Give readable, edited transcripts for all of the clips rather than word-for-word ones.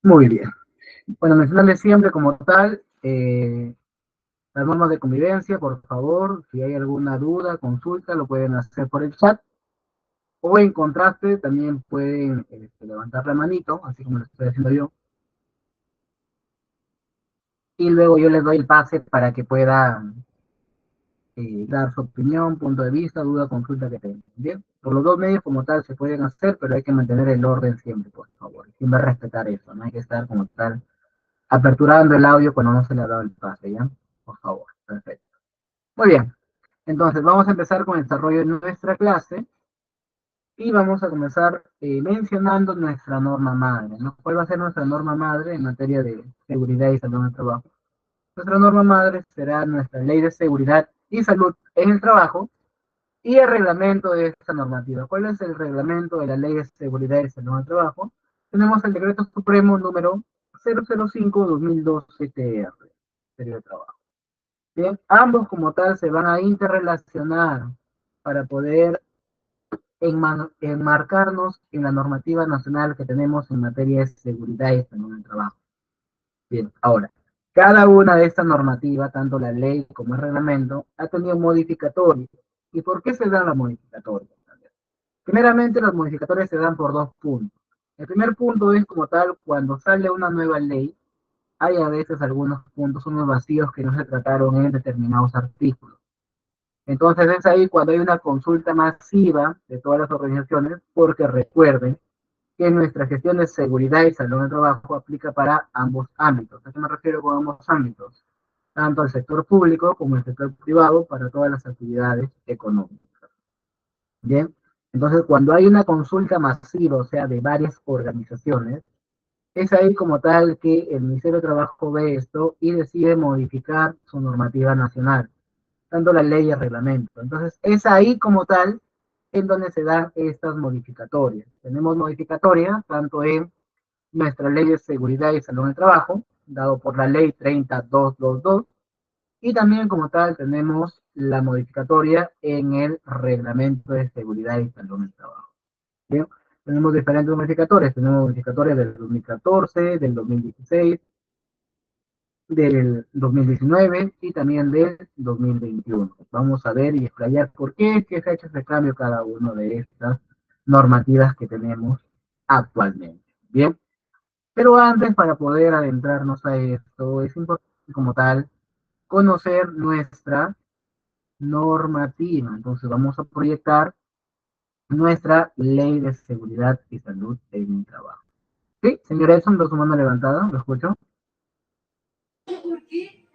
Muy bien. Bueno, mencionarles siempre como tal, las normas de convivencia, por favor, si hay alguna duda, consulta, lo pueden hacer por el chat. O en contraste, también pueden levantar la manito, así como lo estoy haciendo yo, y luego yo les doy el pase para que puedan dar su opinión, punto de vista, duda, consulta que tengan. Bien, por los dos medios como tal se pueden hacer, pero hay que mantener el orden siempre, por favor. Siempre respetar eso, no hay que estar como tal aperturando el audio cuando no se le ha dado el pase, ¿ya? Por favor, perfecto. Muy bien, entonces vamos a empezar con el desarrollo de nuestra clase y vamos a comenzar mencionando nuestra norma madre, ¿no? ¿Cuál va a ser nuestra norma madre en materia de seguridad y salud en el trabajo? Nuestra norma madre será nuestra ley de seguridad y salud en el trabajo y el reglamento de esta normativa. ¿Cuál es el reglamento de la ley de seguridad y salud en el trabajo? Tenemos el decreto supremo número 005-2012 TR, serie de trabajo. Bien, ambos como tal se van a interrelacionar para poder enmarcarnos en la normativa nacional que tenemos en materia de seguridad y salud en el trabajo. Bien, ahora, cada una de estas normativas, tanto la ley como el reglamento, ha tenido modificatorios. ¿Y por qué se dan las modificatorias? Primeramente, los modificatorios se dan por dos puntos. El primer punto es como tal, cuando sale una nueva ley, hay a veces algunos puntos, unos vacíos que no se trataron en determinados artículos. Entonces es ahí cuando hay una consulta masiva de todas las organizaciones, porque recuerden que nuestra gestión de seguridad y salud del trabajo aplica para ambos ámbitos. ¿A qué me refiero con ambos ámbitos? Tanto al sector público como al sector privado para todas las actividades económicas. Bien, entonces cuando hay una consulta masiva, o sea, de varias organizaciones, es ahí como tal que el Ministerio de Trabajo ve esto y decide modificar su normativa nacional, dando la ley y el reglamento. Entonces, es ahí como tal en donde se dan estas modificatorias. Tenemos modificatorias tanto en nuestra ley de seguridad y salud en el trabajo, dado por la ley 30222, y también como tal tenemos la modificatoria en el reglamento de seguridad y salud en el trabajo. Bien, tenemos diferentes modificatorias, tenemos modificatorias del 2014, del 2016, del 2019 y también del 2021. Vamos a ver y explayar por qué se ha hecho ese cambio cada una de estas normativas que tenemos actualmente. Bien, pero antes para poder adentrarnos a esto es importante como tal conocer nuestra normativa. Entonces vamos a proyectar nuestra ley de seguridad y salud en el trabajo. Sí, señor Edson, dos su mano levantada, lo escucho. Porque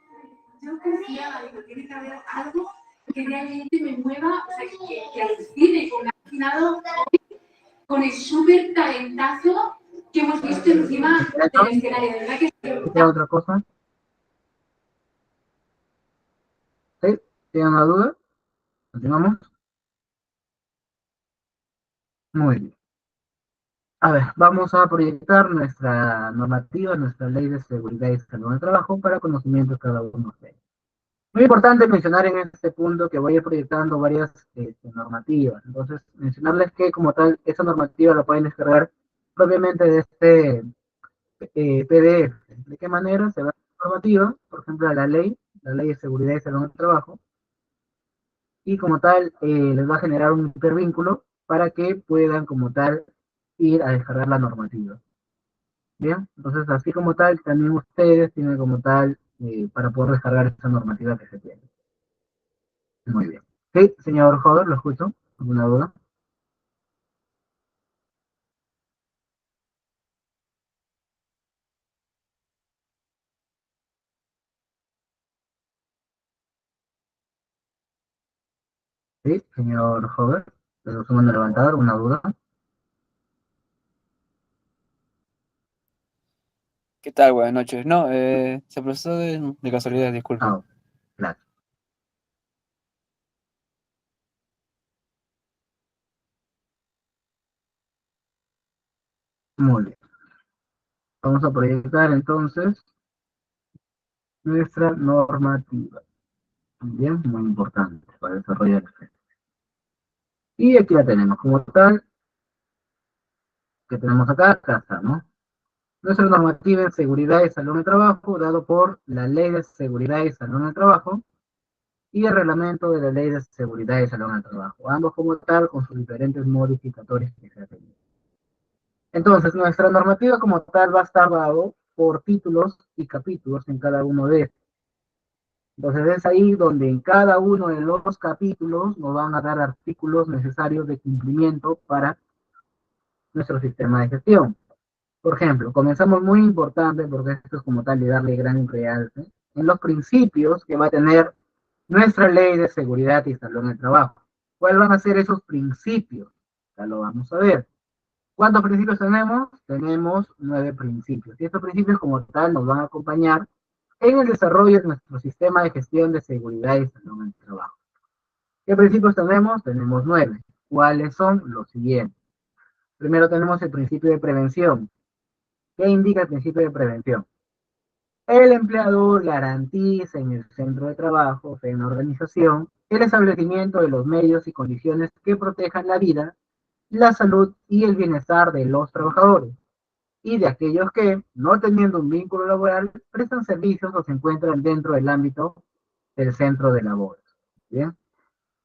yo confiaba, digo, tiene que haber algo que realmente me mueva, o sea, que alucine, que me ha alucinado hoy con el súper talentazo que hemos visto encima del escenario. De verdad que ¿Qué otra cosa? ¿Sí? ¿Tienen una duda? ¿Continuamos? Muy bien. A ver, vamos a proyectar nuestra normativa, nuestra ley de seguridad y salud en el trabajo para conocimiento de cada uno de ellos. Muy importante mencionar en este punto que voy a ir proyectando varias normativas. Entonces, mencionarles que como tal, esa normativa la pueden descargar propiamente de este PDF. ¿De qué manera se va la normativa? Por ejemplo, la ley de seguridad y salud en el trabajo, y como tal les va a generar un hipervínculo para que puedan como tal ir a descargar la normativa. Bien, entonces así como tal, también ustedes tienen como tal para poder descargar esa normativa que se tiene. Muy bien. Sí, señor Jover, lo escucho. ¿Alguna duda? Sí, señor Jover, su mano levantada, ¿alguna duda? ¿Qué tal? Buenas noches. No, se procesó de casualidad, disculpe. Ah, claro. Muy bien. Vamos a proyectar entonces nuestra normativa. Bien, muy importante para desarrollar. Y aquí la tenemos como tal. que tenemos acá está, ¿no? Nuestra normativa en seguridad y salud en el trabajo, dado por la Ley de Seguridad y Salud en el Trabajo y el reglamento de la Ley de Seguridad y Salud en el Trabajo, ambos como tal con sus diferentes modificatorios que se hacen. Entonces, nuestra normativa como tal va a estar dado por títulos y capítulos en cada uno de estos. Entonces es ahí donde en cada uno de los capítulos nos van a dar artículos necesarios de cumplimiento para nuestro sistema de gestión. Por ejemplo, comenzamos muy importante, porque esto es como tal de darle gran realce, en los principios que va a tener nuestra ley de seguridad y salud en el trabajo. ¿Cuáles van a ser esos principios? Ya lo vamos a ver. ¿Cuántos principios tenemos? Tenemos 9 principios. Y estos principios como tal nos van a acompañar en el desarrollo de nuestro sistema de gestión de seguridad y salud en el trabajo. ¿Qué principios tenemos? Tenemos 9. ¿Cuáles son? Los siguientes. Primero tenemos el principio de prevención. ¿Qué indica el principio de prevención? El empleador garantiza en el centro de trabajo, o sea, en la organización, el establecimiento de los medios y condiciones que protejan la vida, la salud y el bienestar de los trabajadores y de aquellos que, no teniendo un vínculo laboral, prestan servicios o se encuentran dentro del ámbito del centro de labores. ¿Bien?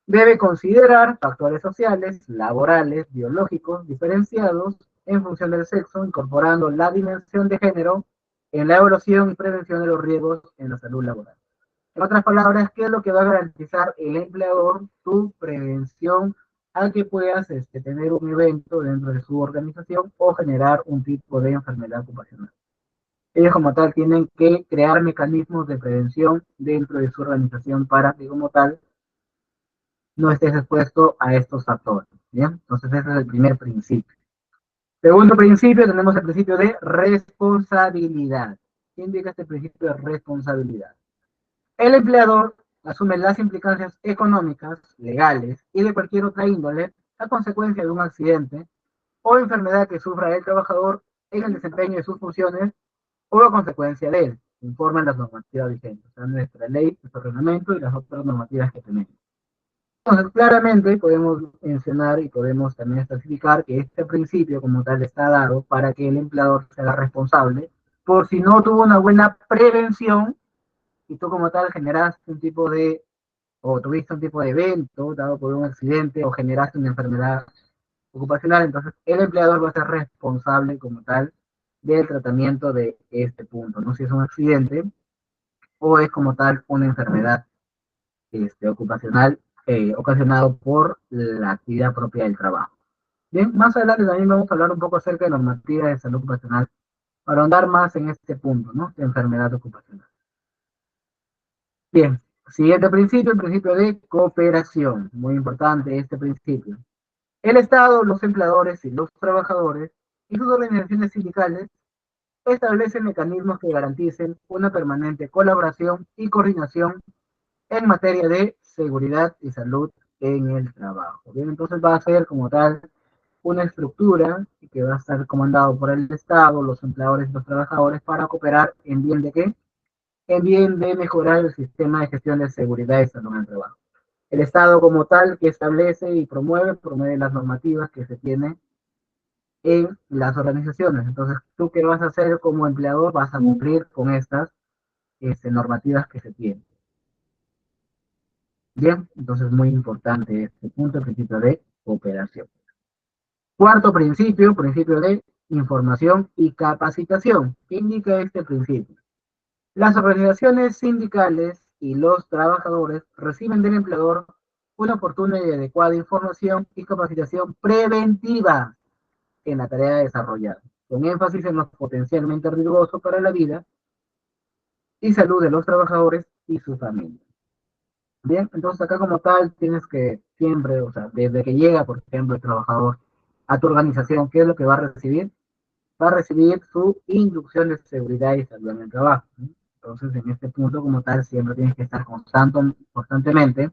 Debe considerar factores sociales, laborales, biológicos, diferenciados en función del sexo, incorporando la dimensión de género en la evaluación y prevención de los riesgos en la salud laboral. En otras palabras, ¿qué es lo que va a garantizar el empleador? Tu prevención a que puedas tener un evento dentro de su organización o generar un tipo de enfermedad ocupacional. Ellos como tal tienen que crear mecanismos de prevención dentro de su organización para que como tal no estés expuesto a estos factores. ¿Bien? Entonces ese es el primer principio. Segundo principio, tenemos el principio de responsabilidad. ¿Qué indica este principio de responsabilidad? El empleador asume las implicancias económicas, legales y de cualquier otra índole a consecuencia de un accidente o enfermedad que sufra el trabajador en el desempeño de sus funciones o a consecuencia de él, informan las normativas vigentes, o sea, nuestra ley, nuestro reglamento y las otras normativas que tenemos. Entonces, claramente podemos mencionar y podemos también especificar que este principio como tal está dado para que el empleador sea responsable por si no tuvo una buena prevención y tú como tal generaste un tipo de, o tuviste un tipo de evento dado por un accidente o generaste una enfermedad ocupacional, entonces el empleador va a ser responsable como tal del tratamiento de este punto, ¿no? Si es un accidente o es como tal una enfermedad ocupacional ocasionado por la actividad propia del trabajo. Bien, más adelante también vamos a hablar un poco acerca de normativa de salud ocupacional para ahondar más en este punto, ¿no? De enfermedad ocupacional. Bien, siguiente principio, el principio de cooperación. Muy importante este principio. El Estado, los empleadores y los trabajadores y sus organizaciones sindicales establecen mecanismos que garanticen una permanente colaboración y coordinación en materia de seguridad y salud en el trabajo. Bien, entonces va a ser como tal una estructura que va a estar comandado por el Estado, los empleadores y los trabajadores para cooperar en bien de qué? En bien de mejorar el sistema de gestión de seguridad y salud en el trabajo. El Estado como tal que establece y promueve las normativas que se tienen en las organizaciones. Entonces, ¿tú qué vas a hacer como empleador? Vas a cumplir con estas normativas que se tienen. Bien, entonces muy importante este punto, el principio de cooperación. Cuarto principio, principio de información y capacitación. ¿Qué indica este principio? Las organizaciones sindicales y los trabajadores reciben del empleador una oportuna y adecuada información y capacitación preventiva en la tarea desarrollada, con énfasis en lo potencialmente riesgoso para la vida y salud de los trabajadores y sus familias. Bien, entonces acá como tal tienes que siempre, o sea, desde que llega, por ejemplo, el trabajador a tu organización, ¿qué es lo que va a recibir? Va a recibir su inducción de seguridad y salud en el trabajo, ¿no? Entonces, en este punto como tal, siempre tienes que estar constantemente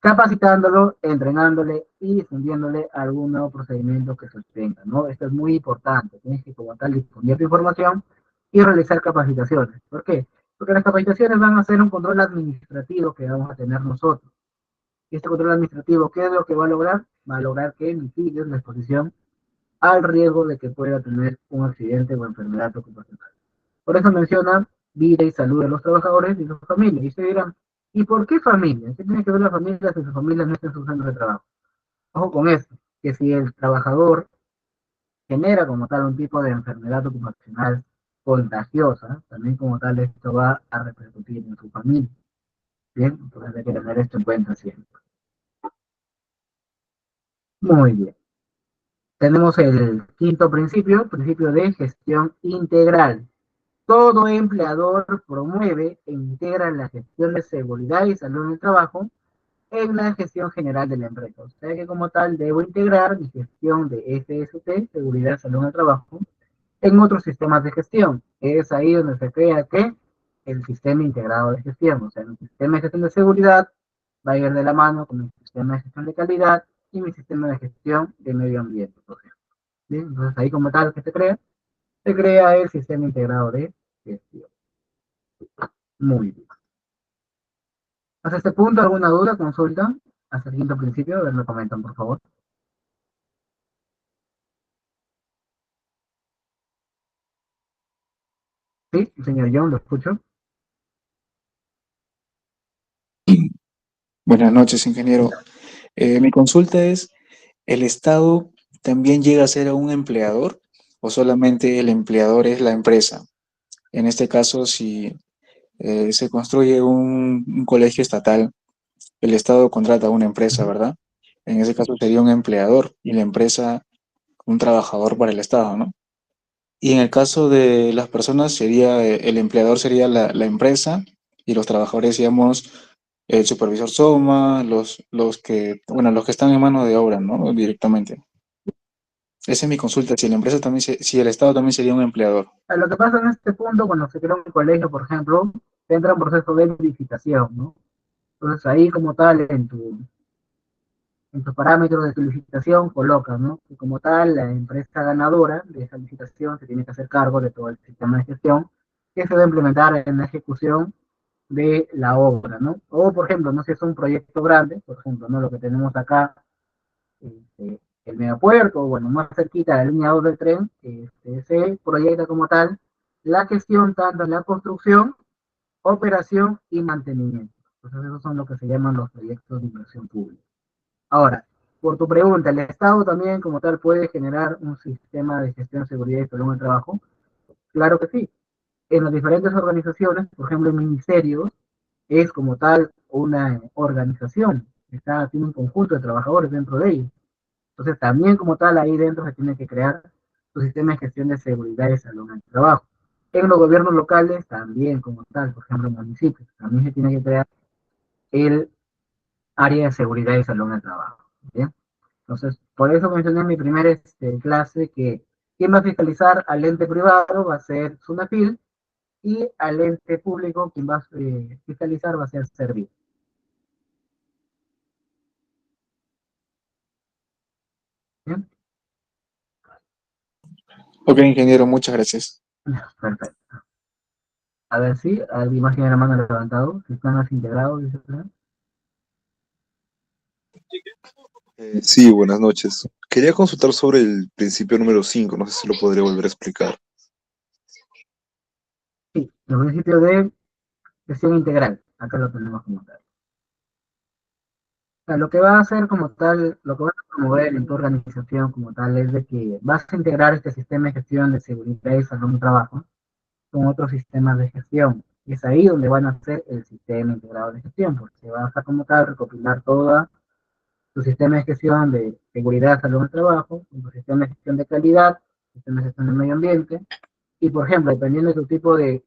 capacitándolo, entrenándole y difundiéndole algún nuevo procedimiento que sostenga, ¿no? Esto es muy importante, tienes que como tal difundir tu información y realizar capacitaciones. ¿Por qué? Porque las capacitaciones van a ser un control administrativo que vamos a tener nosotros. Y este control administrativo, ¿qué es lo que va a lograr? Va a lograr que litigios la exposición al riesgo de que pueda tener un accidente o enfermedad ocupacional. Por eso menciona vida y salud de los trabajadores y sus familias. Y se dirán, ¿y por qué familia? ¿Qué tiene que ver la familia si su familia no está en su centro de trabajo? Ojo con esto, que si el trabajador genera como tal un tipo de enfermedad ocupacional contagiosa, también como tal esto va a repercutir en su familia. Bien, entonces hay que tener esto en cuenta siempre. Muy bien. Tenemos el quinto principio, principio de gestión integral. Todo empleador promueve e integra la gestión de seguridad y salud en el trabajo en la gestión general de la empresa. O sea que como tal debo integrar mi gestión de SST, seguridad y salud en el trabajo, en otros sistemas de gestión. Es ahí donde se crea que el sistema integrado de gestión, o sea, mi sistema de gestión de seguridad va a ir de la mano con mi sistema de gestión de calidad y mi sistema de gestión de medio ambiente, por ejemplo. ¿Bien? Entonces ahí como tal que se crea el sistema integrado de gestión. Muy bien. Hasta este punto, ¿alguna duda, consulta? Hasta el quinto principio, a ver, me comentan, por favor. Sí, señor John, lo escucho. Buenas noches, ingeniero. Mi consulta es, ¿el Estado también llega a ser un empleador o solamente el empleador es la empresa? En este caso, si se construye un colegio estatal, el Estado contrata a una empresa, ¿verdad? En ese caso sería un empleador y la empresa un trabajador para el Estado, ¿no? Y en el caso de las personas, sería, el empleador sería la empresa y los trabajadores, digamos, el supervisor SOMA, los que, bueno, los que están en mano de obra, ¿no? Directamente. Esa es mi consulta, si la empresa también, si el Estado también sería un empleador. Lo que pasa en este punto, cuando se crea un colegio, por ejemplo, entra un proceso de licitación, ¿no? Entonces ahí como tal, en tus parámetros de tu licitación, colocas, ¿no? Que como tal, la empresa ganadora de esa licitación se tiene que hacer cargo de todo el sistema de gestión que se va a implementar en la ejecución de la obra, ¿no? O, por ejemplo, no sé si es un proyecto grande, por ejemplo, ¿no? Lo que tenemos acá, el megapuerto, bueno, más cerquita de la línea 2 del tren, se proyecta como tal la gestión tanto en la construcción, operación y mantenimiento. Entonces, esos son lo que se llaman los proyectos de inversión pública. Ahora, por tu pregunta, ¿el Estado también como tal puede generar un sistema de gestión, seguridad y salud en el trabajo? Claro que sí. En las diferentes organizaciones, por ejemplo, en ministerios, es como tal una organización, tiene un conjunto de trabajadores dentro de ellos. Entonces, también como tal, ahí dentro se tiene que crear su sistema de gestión de seguridad y salud en el trabajo. En los gobiernos locales, también como tal, por ejemplo, en municipios, también se tiene que crear el área de seguridad y salud en el trabajo. ¿Bien? Entonces, por eso mencioné en mi primera clase que quien va a fiscalizar al ente privado va a ser SUNAFIL y al ente público quien va a fiscalizar va a ser Servir. ¿Bien? Ok, ingeniero, muchas gracias. Perfecto. A ver si alguien más tiene la mano levantado, si están más integrados, dice. Sí, buenas noches. Quería consultar sobre el principio número 5. No sé si lo podría volver a explicar. Sí, el principio de gestión integral, acá lo tenemos como tal. O sea, lo que va a hacer como tal, lo que va a promover en tu organización como tal es de que vas a integrar este sistema de gestión de seguridad y salud en el trabajo con otros sistemas de gestión. Y es ahí donde van a hacer el sistema integrado de gestión, porque vas a como tal recopilar todo tu sistema de gestión de seguridad, salud en el trabajo, tu sistema de gestión de calidad, sistema de gestión del medio ambiente, y por ejemplo, dependiendo de tu tipo de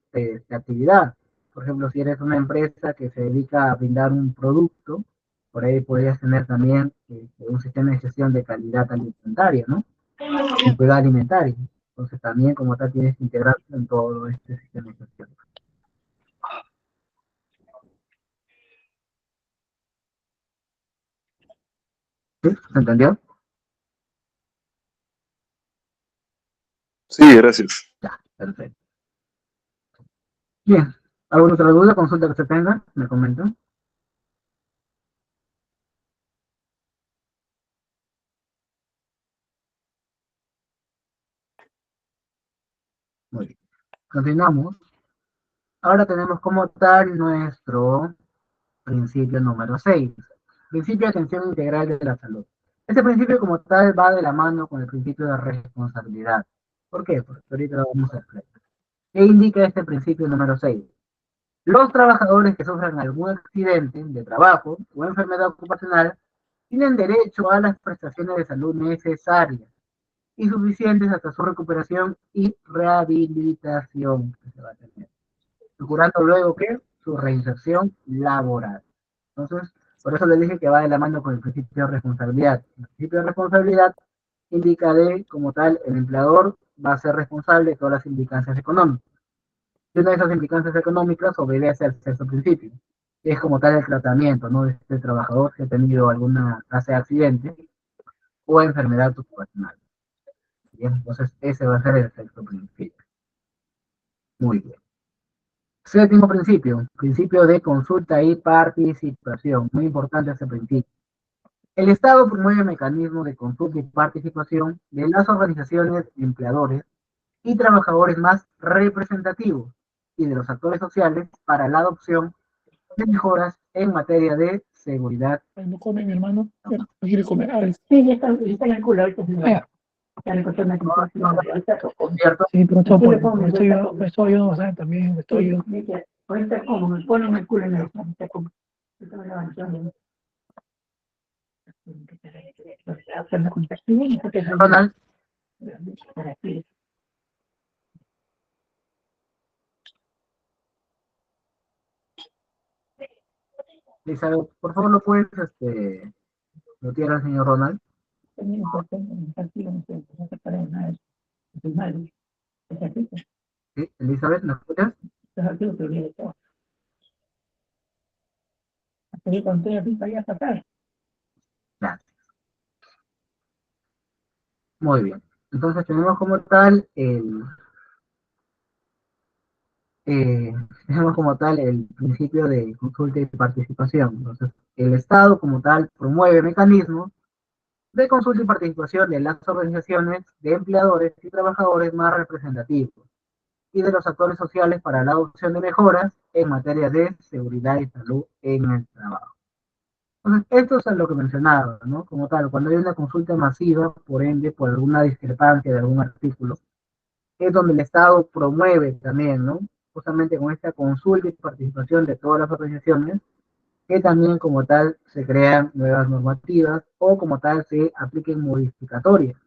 actividad, por ejemplo, si eres una empresa que se dedica a brindar un producto, por ahí podrías tener también un sistema de gestión de calidad alimentaria, ¿no? Y cuidado alimentario. Entonces también como tal tienes que integrarse en todo este sistema de gestión. ¿Sí? ¿Se entendió? Sí, gracias. Ya, perfecto. Bien. ¿Alguna otra duda, consulta que se tenga? Me comento. Muy bien. Continuamos. Ahora tenemos como tal nuestro principio número 6. Principio de atención integral de la salud. Este principio como tal va de la mano con el principio de responsabilidad. ¿Por qué? Porque ahorita lo vamos a explicar. ¿Qué indica este principio número 6? Los trabajadores que sufran algún accidente de trabajo o enfermedad ocupacional tienen derecho a las prestaciones de salud necesarias y suficientes hasta su recuperación y rehabilitación que se va a tener, procurando luego que su reinserción laboral. Entonces, por eso les dije que va de la mano con el principio de responsabilidad. El principio de responsabilidad indica de, como tal, el empleador va a ser responsable de todas las implicancias económicas. Y una de esas implicancias económicas obedece al sexto principio, que es como tal el tratamiento, ¿no? De este trabajador que ha tenido alguna clase de accidente o enfermedad ocupacional. Bien, entonces ese va a ser el sexto principio. Muy bien. Séptimo principio, principio de consulta y participación. Muy importante ese principio. El Estado promueve mecanismos de consulta y participación de las organizaciones de empleadores y trabajadores más representativos y de los actores sociales para la adopción de mejoras en materia de seguridad. No come mi hermano, no quiere comer. A ver. Sí, ya está en el culo, ahorita se me va. Ya le costó una consulta, ¿Cierto? sí, pero todo por me estoy ayudando bastante también, me estoy ayudando. Ahorita como, me ponen el culo en el ahorita como. Ahorita me levanto. Ronald, Elizabeth, por favor, ¿lo puedes notear al señor Ronald? ¿Sí? Elizabeth, ¿lo escuchas? Gracias. Muy bien. Entonces tenemos como tal tenemos como tal el principio de consulta y participación. Entonces, el Estado como tal promueve mecanismos de consulta y participación de las organizaciones de empleadores y trabajadores más representativos y de los actores sociales para la adopción de mejoras en materia de seguridad y salud en el trabajo. Entonces, esto es lo que mencionaba, ¿no? Como tal, cuando hay una consulta masiva, por ende, por alguna discrepancia de algún artículo, es donde el Estado promueve también, ¿no? Justamente con esta consulta y participación de todas las organizaciones, que también como tal se crean nuevas normativas o como tal se apliquen modificatorias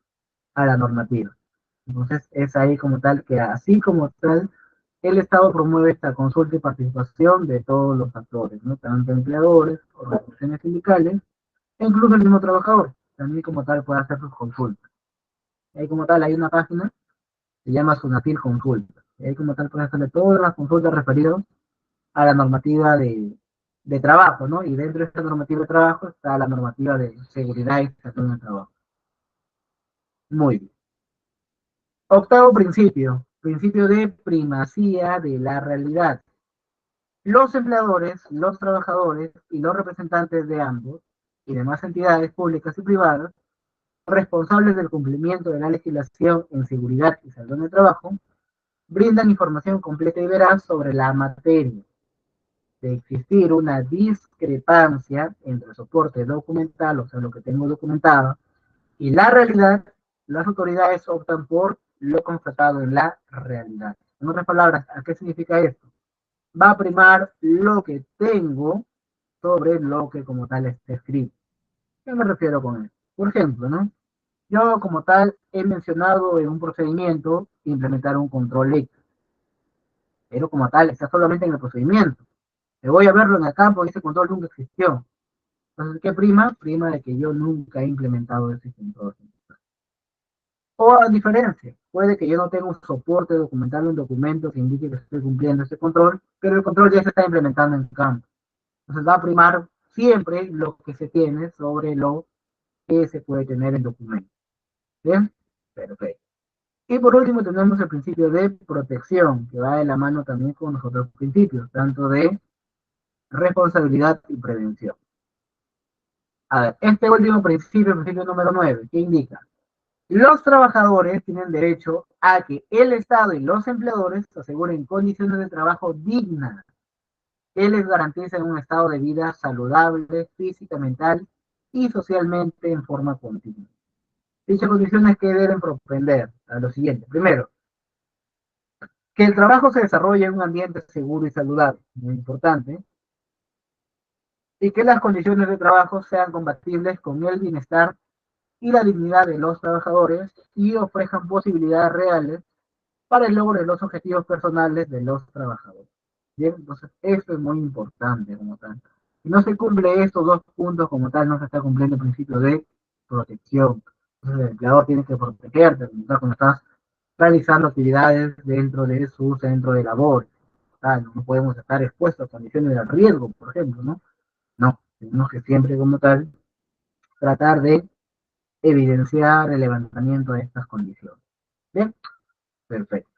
a la normativa. Entonces es ahí como tal que así como tal el Estado promueve esta consulta y participación de todos los actores, ¿no? Tanto empleadores, organizaciones sindicales, e incluso el mismo trabajador, también como tal puede hacer sus consultas. Ahí como tal hay una página, se llama Sunatil Consulta. Y ahí como tal puede hacerle todas las consultas referidas a la normativa de trabajo, ¿no? Y dentro de esta normativa de trabajo está la normativa de seguridad y salud en el trabajo. Muy bien. Octavo principio, principio de primacía de la realidad. Los empleadores, los trabajadores y los representantes de ambos y demás entidades públicas y privadas responsables del cumplimiento de la legislación en seguridad y salud en el trabajo brindan información completa y veraz sobre la materia. De existir una discrepancia entre el soporte documental, o sea, lo que tengo documentado, y la realidad, las autoridades optan por lo constatado en la realidad. En otras palabras, ¿a qué significa esto? Va a primar lo que tengo sobre lo que como tal está escrito. ¿Qué me refiero con esto? Por ejemplo, ¿no? Yo como tal he mencionado en un procedimiento implementar un control X, pero como tal está solamente en el procedimiento. Me voy a verlo en el campo y ese control nunca existió. Entonces, ¿qué prima? Prima de que yo nunca he implementado ese control. O a diferencia, puede que yo no tenga un soporte documental, un documento que indique que estoy cumpliendo ese control, pero el control ya se está implementando en campo. Entonces va a primar siempre lo que se tiene sobre lo que se puede tener en documento. ¿Bien? Perfecto. Y por último tenemos el principio de protección, que va de la mano también con los otros principios, tanto de responsabilidad y prevención. A ver, este último principio, el principio número 9, ¿qué indica? Los trabajadores tienen derecho a que el Estado y los empleadores aseguren condiciones de trabajo dignas que les garanticen un estado de vida saludable, física, mental y socialmente en forma continua. Dichas condiciones que deben propender a lo siguiente. Primero, que el trabajo se desarrolle en un ambiente seguro y saludable, muy importante, y que las condiciones de trabajo sean compatibles con el bienestar y la dignidad de los trabajadores y ofrezcan posibilidades reales para el logro de los objetivos personales de los trabajadores. Bien, entonces esto es muy importante como tal. Si no se cumple estos dos puntos como tal, no se está cumpliendo el principio de protección. Entonces el empleador tiene que protegerte cuando estás realizando actividades dentro de su centro de labor. No podemos estar expuestos a condiciones de riesgo, por ejemplo, ¿no? No, tenemos que siempre como tal tratar de evidenciar el levantamiento de estas condiciones. Bien, perfecto.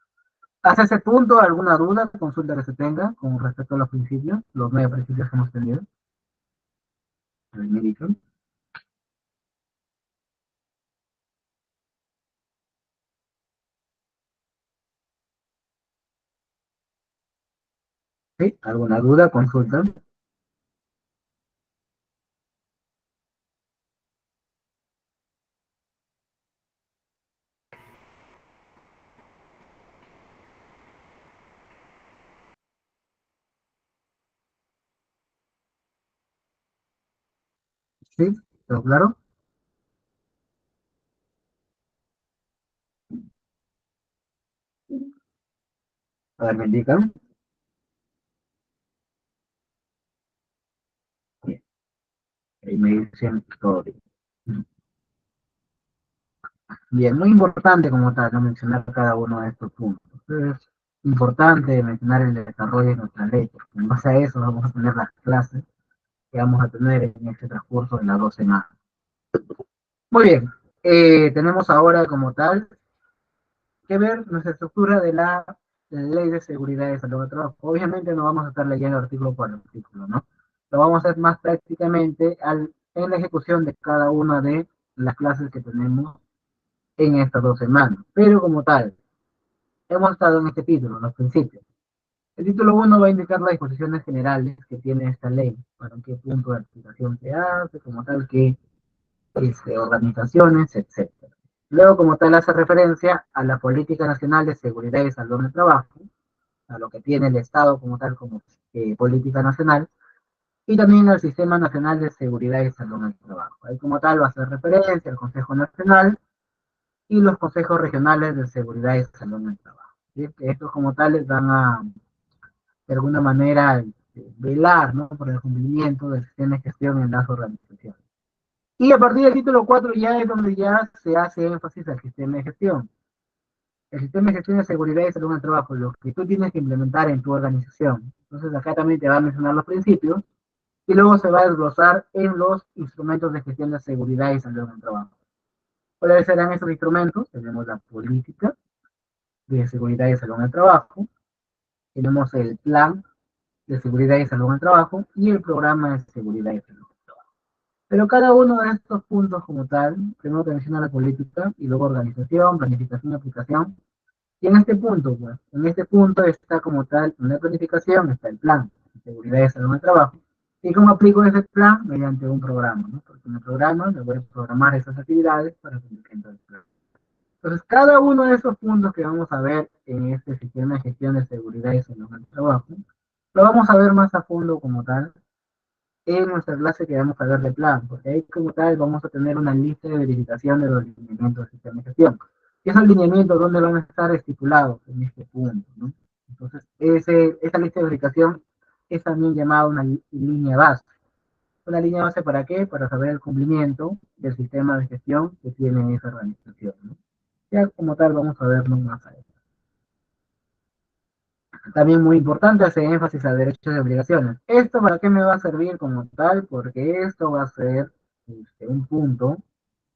Hasta ese punto, ¿alguna duda, consulta que se tenga con respecto a los principios, los 9 principios que hemos tenido? ¿Sí? ¿Alguna duda, consulta? ¿Sí? ¿Todo claro? A ver, me indican. Bien, ahí me dicen todo bien. Bien, muy importante como tal, no mencionar cada uno de estos puntos. Es importante mencionar el desarrollo de nuestra ley, porque en base a eso vamos a tener las clases que vamos a tener en este transcurso de las 2 semanas. Muy bien, tenemos ahora como tal que ver nuestra estructura de la ley de seguridad y salud del trabajo. Obviamente no vamos a estar leyendo artículo por artículo, ¿no? Lo vamos a hacer más prácticamente en la ejecución de cada una de las clases que tenemos en estas 2 semanas. Pero como tal, hemos estado en este título, los principios. El título 1 va a indicar las disposiciones generales que tiene esta ley, para qué punto de aplicación se hace, como tal, qué organizaciones, etcétera. Luego, como tal, hace referencia a la Política Nacional de Seguridad y Salud en el Trabajo, a lo que tiene el Estado como tal como política nacional, y también al Sistema Nacional de Seguridad y Salud en el Trabajo. Ahí como tal va a hacer referencia al Consejo Nacional y los consejos regionales de seguridad y salud en el trabajo. ¿Sí? Que estos como tales van a, de alguna manera, velar, ¿no?, por el cumplimiento del sistema de gestión en las organizaciones. Y a partir del título 4 ya es donde ya se hace énfasis al sistema de gestión. El sistema de gestión de seguridad y salud en el trabajo, lo que tú tienes que implementar en tu organización. Entonces acá también te va a mencionar los principios y luego se va a desglosar en los instrumentos de gestión de seguridad y salud en el trabajo. ¿Cuáles serán esos instrumentos? Tenemos la política de seguridad y salud en el trabajo, tenemos el plan de seguridad y salud en el trabajo y el programa de seguridad y salud. Pero cada uno de estos puntos como tal, primero te menciona la política y luego organización, planificación y aplicación. Y en este punto, pues, en este punto está como tal, en la planificación está el plan de seguridad y salud en el trabajo. ¿Y cómo aplico ese plan? Mediante un programa, ¿no? Porque en el programa me voy a programar esas actividades para cumplir el plan. Entonces, cada uno de esos puntos que vamos a ver en este sistema de gestión de seguridad y salud en el trabajo, lo vamos a ver más a fondo como tal en nuestra clase que vamos a ver de plan, porque ahí como tal vamos a tener una lista de verificación de los lineamientos del sistema de gestión. Y esos lineamientos, ¿dónde van a estar estipulados? En este punto, ¿no? Entonces, esa lista de verificación es también llamada una línea base. ¿Una línea base para qué? Para saber el cumplimiento del sistema de gestión que tiene esa organización, ¿no? Ya como tal vamos a verlo más adelante. También muy importante hacer énfasis a derechos y obligaciones. ¿Esto para qué me va a servir como tal? Porque esto va a ser un punto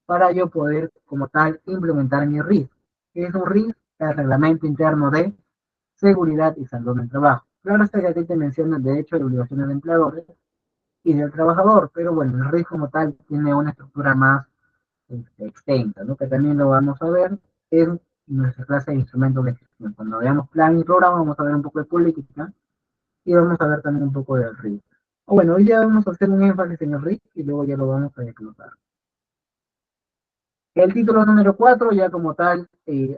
para yo poder como tal implementar mi RIS. ¿Qué es un RIS? El Reglamento Interno de Seguridad y Salud en el Trabajo. Claro está que aquí te mencionan derechos y obligaciones de empleadores y del trabajador, pero bueno, el RIS como tal tiene una estructura más extensa, ¿no? Que también lo vamos a ver en nuestra clase de instrumentos de gestión. Cuando veamos plan y programa, vamos a ver un poco de política y vamos a ver también un poco de RIC. Bueno, hoy ya vamos a hacer un énfasis en el RIC y luego ya lo vamos a desglosar. El título número 4 ya como tal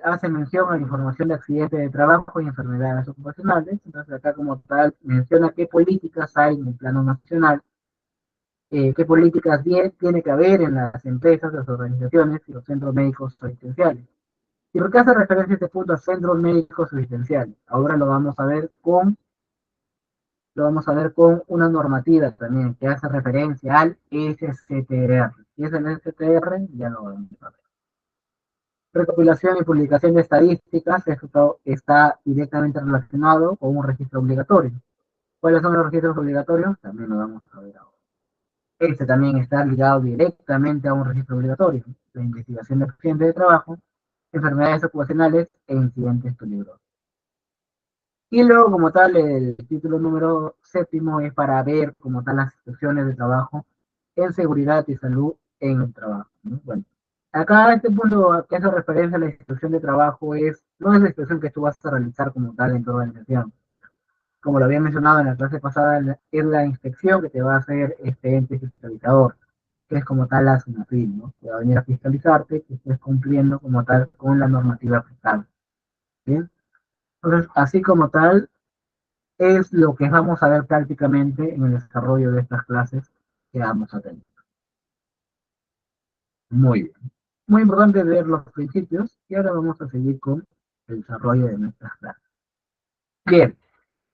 hace mención a la información de accidentes de trabajo y enfermedades ocupacionales. Entonces acá como tal menciona qué políticas hay en el plano nacional, qué políticas tiene que haber en las empresas, las organizaciones y los centros médicos asistenciales. ¿Y por qué hace referencia a este punto a centros médicos asistenciales? Ahora lo vamos a ver con una normativa también que hace referencia al SCTR. ¿Qué es el SCTR? Ya lo vamos a ver. Recopilación y publicación de estadísticas, esto está directamente relacionado con un registro obligatorio. ¿Cuáles son los registros obligatorios? También lo vamos a ver ahora. Este también está ligado directamente a un registro obligatorio, la investigación de accidentes de trabajo, enfermedades ocupacionales e incidentes peligrosos. Y luego, como tal, el título número 7 es para ver, como tal, las situaciones de trabajo en seguridad y salud en el trabajo, ¿no? Bueno, acá este punto que hace referencia a la institución de trabajo no es la institución que tú vas a realizar como tal en tu organización. Como lo había mencionado en la clase pasada, es la inspección que te va a hacer este ente fiscalizador, que es como tal la SUNAFIL, ¿no? Que va a venir a fiscalizarte, que estés cumpliendo como tal con la normativa aplicable. ¿Bien? Entonces, así como tal, es lo que vamos a ver prácticamente en el desarrollo de estas clases que vamos a tener. Muy bien. Muy importante ver los principios y ahora vamos a seguir con el desarrollo de nuestras clases. Bien,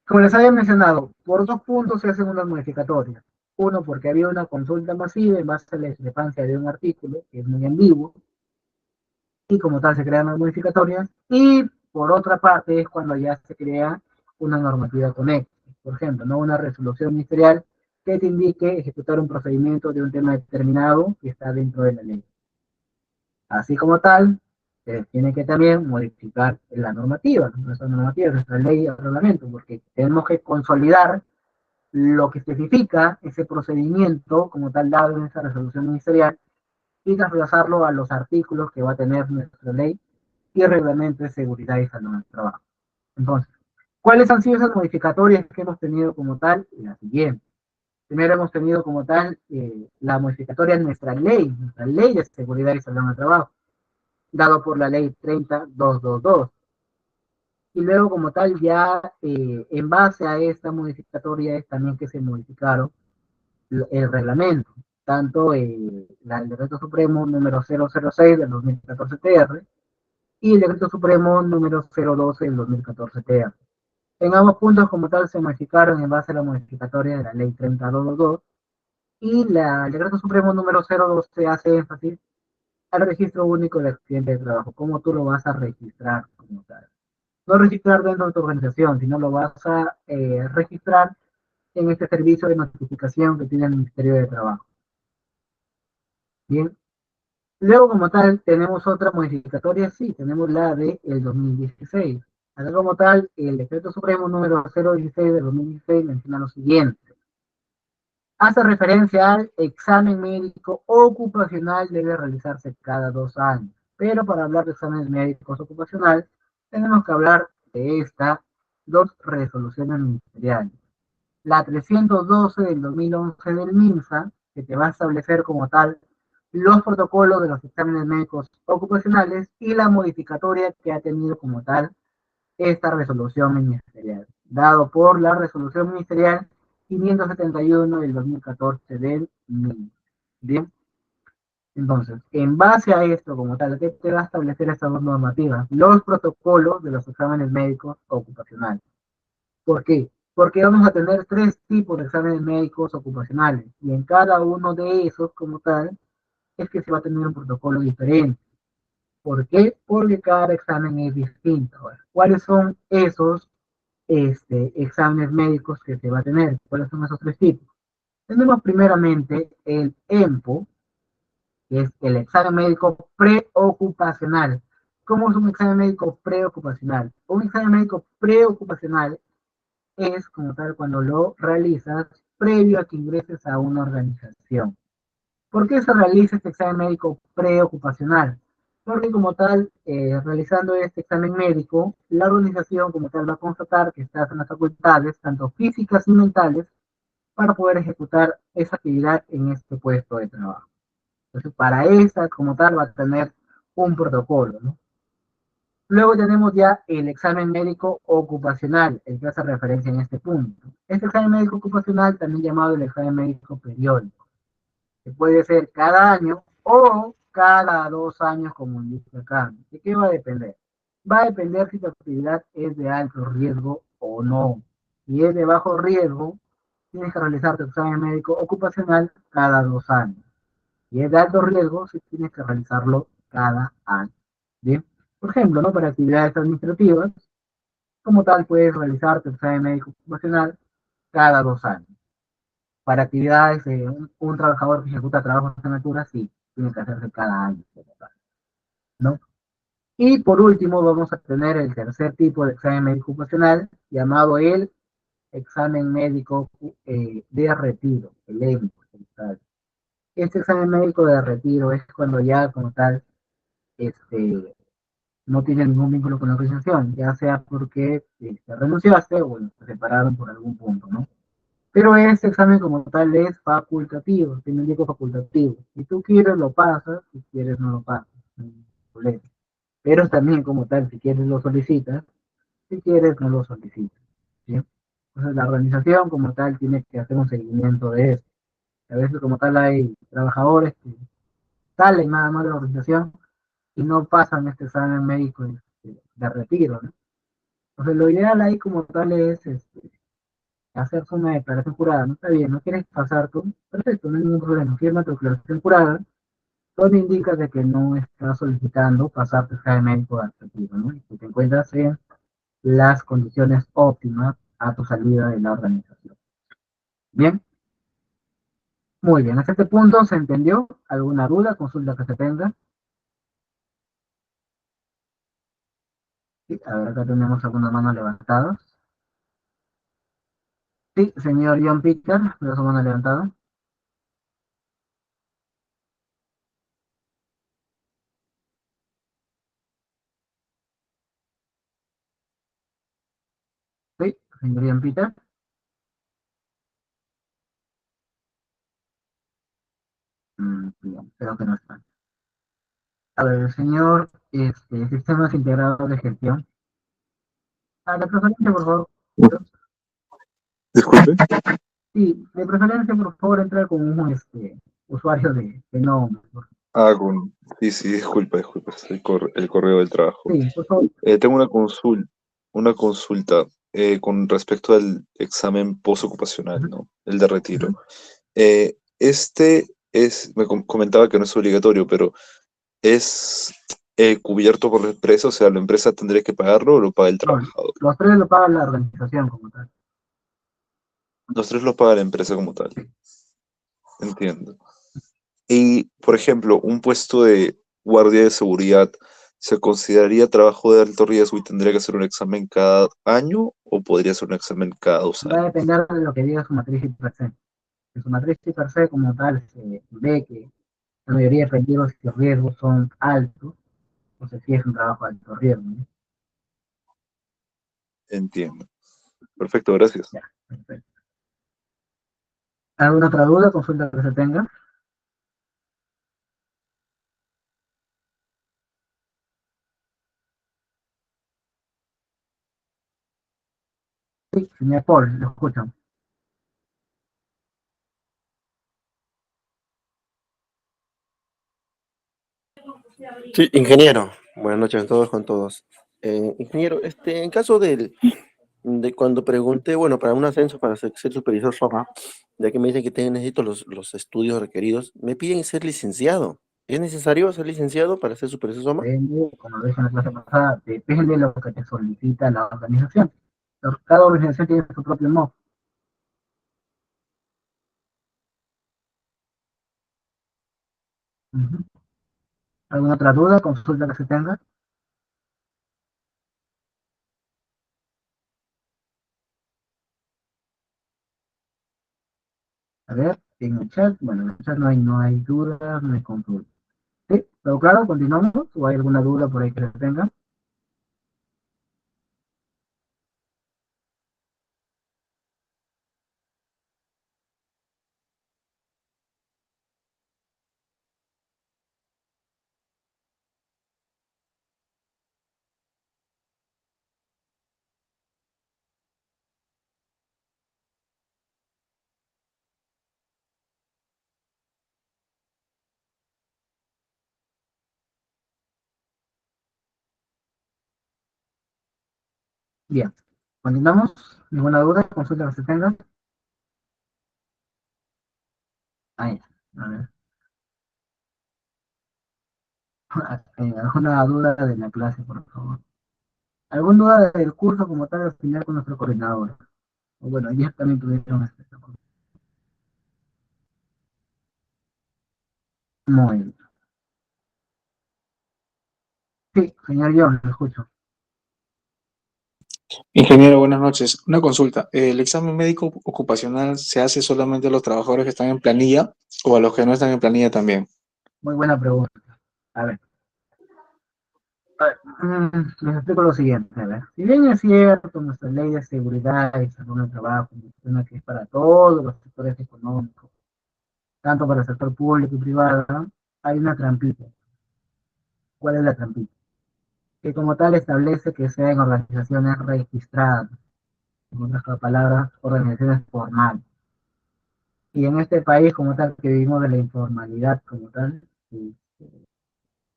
como les había mencionado, por 2 puntos se hacen unas modificatorias. Uno, porque había una consulta masiva en base a la discrepancia de un artículo, que es muy ambiguo, y como tal se crean las modificatorias. Y por otra parte es cuando ya se crea una normativa conexa. Por ejemplo, ¿no? Una resolución ministerial que te indique ejecutar un procedimiento de un tema determinado que está dentro de la ley. Así como tal, se tiene que también modificar la normativa, nuestra ley y el reglamento, porque tenemos que consolidar lo que especifica ese procedimiento como tal dado en esa resolución ministerial y traspasarlo a los artículos que va a tener nuestra ley y reglamento de seguridad y salud en el trabajo. Entonces, ¿cuáles han sido esas modificatorias que hemos tenido como tal? La siguiente. Primero hemos tenido como tal la modificatoria de nuestra ley de seguridad y salud en el trabajo, dado por la ley 30222. Y luego como tal ya en base a esta modificatoria es también que se modificaron el reglamento, tanto el decreto supremo número 006 del 2014 TR y el decreto supremo número 012 del 2014 TR. En ambos puntos como tal se modificaron en base a la modificatoria de la ley 30222 y el decreto supremo número 012 hace énfasis al registro único de accidentes de trabajo, cómo tú lo vas a registrar como tal. No registrar dentro de tu organización, sino lo vas a registrar en este servicio de notificación que tiene el Ministerio de Trabajo. Bien. Luego, como tal, tenemos otra modificatoria, sí, tenemos la del 2016. Acá, como tal, el Decreto Supremo número 016 del 2016 menciona lo siguiente. Hace referencia al examen médico ocupacional, debe realizarse cada 2 años. Pero para hablar de exámenes médicos ocupacionales, tenemos que hablar de estas 2 resoluciones ministeriales. La 312 del 2011 del MINSA, que te va a establecer como tal los protocolos de los exámenes médicos ocupacionales y la modificatoria que ha tenido como tal esta resolución ministerial, dado por la resolución ministerial 571 del 2014 del MINSA. Bien, entonces, en base a esto como tal, ¿qué te va a establecer estas 2 normativas? Los protocolos de los exámenes médicos ocupacionales. ¿Por qué? Porque vamos a tener 3 tipos de exámenes médicos ocupacionales y en cada uno de esos como tal es que se va a tener un protocolo diferente. ¿Por qué? Porque cada examen es distinto. Ahora, ¿cuáles son esos exámenes médicos que se va a tener? ¿Cuáles son esos 3 tipos? Tenemos primeramente el EMPO, que es el examen médico preocupacional. ¿Cómo es un examen médico preocupacional? Un examen médico preocupacional es como tal cuando lo realizas previo a que ingreses a una organización. ¿Por qué se realiza este examen médico preocupacional? Porque como tal, realizando este examen médico, la organización como tal va a constatar que estás en las facultades, tanto físicas y mentales, para poder ejecutar esa actividad en este puesto de trabajo. Entonces, para esta como tal va a tener un protocolo, ¿no? Luego tenemos ya el examen médico ocupacional, el que hace referencia en este punto. Este examen médico ocupacional, también llamado el examen médico periódico, que puede ser cada año o cada 2 años, como indica acá. ¿De qué va a depender? Va a depender si tu actividad es de alto riesgo o no. Si es de bajo riesgo, tienes que realizar tu examen médico ocupacional cada 2 años. Si es de alto riesgo, sí tienes que realizarlo cada año. Bien, por ejemplo, ¿no? Para actividades administrativas, como tal, puedes realizar tu examen médico ocupacional cada 2 años. Para actividades de un trabajador que ejecuta trabajos en altura, sí, tiene que hacerse cada año, ¿no? Y por último, vamos a tener el tercer tipo de examen médico ocupacional, llamado el examen médico de retiro, el EMI. Este examen médico de retiro es cuando ya, como tal, este, no tiene ningún vínculo con la organización, ya sea porque renunciaste o bueno, se separaron por algún punto, ¿no? Pero este examen como tal es facultativo, tiene un tipo facultativo. Si tú quieres lo pasas, si quieres no lo pasas, no hay problema. Pero también como tal, si quieres lo solicitas, si quieres no lo solicitas, ¿sí? Entonces la organización como tal tiene que hacer un seguimiento de eso. A veces como tal hay trabajadores que salen nada más de la organización y no pasan este examen médico de retiro, ¿no? Entonces lo ideal ahí como tal es hacerse una declaración jurada, no está bien, no quieres pasar tú, perfecto, no hay ningún problema, firma tu declaración jurada, donde indicas de que no estás solicitando pasar tu examen médico administrativo, ¿no? Y que te encuentras en las condiciones óptimas a tu salida de la organización. Bien, muy bien, hasta este punto se entendió. ¿Alguna duda, consulta que se tenga? Sí, a ver, acá tenemos algunas manos levantadas. Sí, señor John Peter, de su mano levantada. Sí, señor John Peter. Bien, creo que no está. A ver, señor, sistemas integrados de gestión. De preferencia, por favor. Disculpe. Sí, de preferencia, por favor, entrar con un usuario de nombre. Sí, sí, disculpa, es el correo del trabajo. Sí, por favor. Tengo una consulta con respecto al examen postocupacional, Ujú, ¿no? El de retiro. ujú. Comentaba que no es obligatorio, pero es cubierto por la empresa, o sea, la empresa tendría que pagarlo o lo paga el No, trabajador. los tres lo paga la organización como tal. Los tres lo paga la empresa como tal. Entiendo. Y, por ejemplo, un puesto de guardia de seguridad, ¿se consideraría trabajo de alto riesgo y tendría que hacer un examen cada año o podría ser un examen cada dos Va a años? depender de lo que diga su matriz y per se. En su matriz y per se como tal se ve que la mayoría de peligros y riesgos son altos, entonces sí es un trabajo de alto riesgo, ¿no? Entiendo. Perfecto, gracias. Ya, perfecto. ¿Alguna otra duda, consulta que se tenga? Sí, señor Paul, lo escucho. Sí, ingeniero. Buenas noches a todos con todos. Ingeniero, en caso de cuando pregunté, bueno, para un ascenso para ser supervisor SOMA, ya que me dicen que necesito los estudios requeridos, me piden ser licenciado. ¿Es necesario ser licenciado para ser supervisor SOMA? Depende, como lo dije en la clase pasada, depende de lo que te solicita la organización. Cada organización tiene su propio modo. Ujú. ¿Alguna otra duda, consulta que se tenga? A ver, en el chat, bueno, en el chat no hay dudas, no hay consultas. Sí, ¿Todo claro? ¿Continuamos? ¿O hay alguna duda por ahí que se tenga? Bien, continuamos. ¿Ninguna duda? ¿Consulta que se tenga? Ahí, a ver. ¿Alguna duda de la clase, por favor? ¿Alguna duda del curso como tal al final con nuestro coordinador? O bueno, ellos también tuvieron este. Muy bien. Sí, señor John, lo escucho. Ingeniero, buenas noches. Una consulta. ¿El examen médico ocupacional se hace solamente a los trabajadores que están en planilla o a los que no están en planilla también? Muy buena pregunta. A ver. Les explico lo siguiente, a ver. Si bien es cierto, nuestra ley de seguridad y salud en el trabajo menciona que es para todos los sectores económicos, tanto para el sector público y privado, hay una trampita. ¿Cuál es la trampita? Que como tal establece que sean organizaciones registradas, en otras palabras, organizaciones formales. Y en este país, como tal, que vivimos de la informalidad, como tal,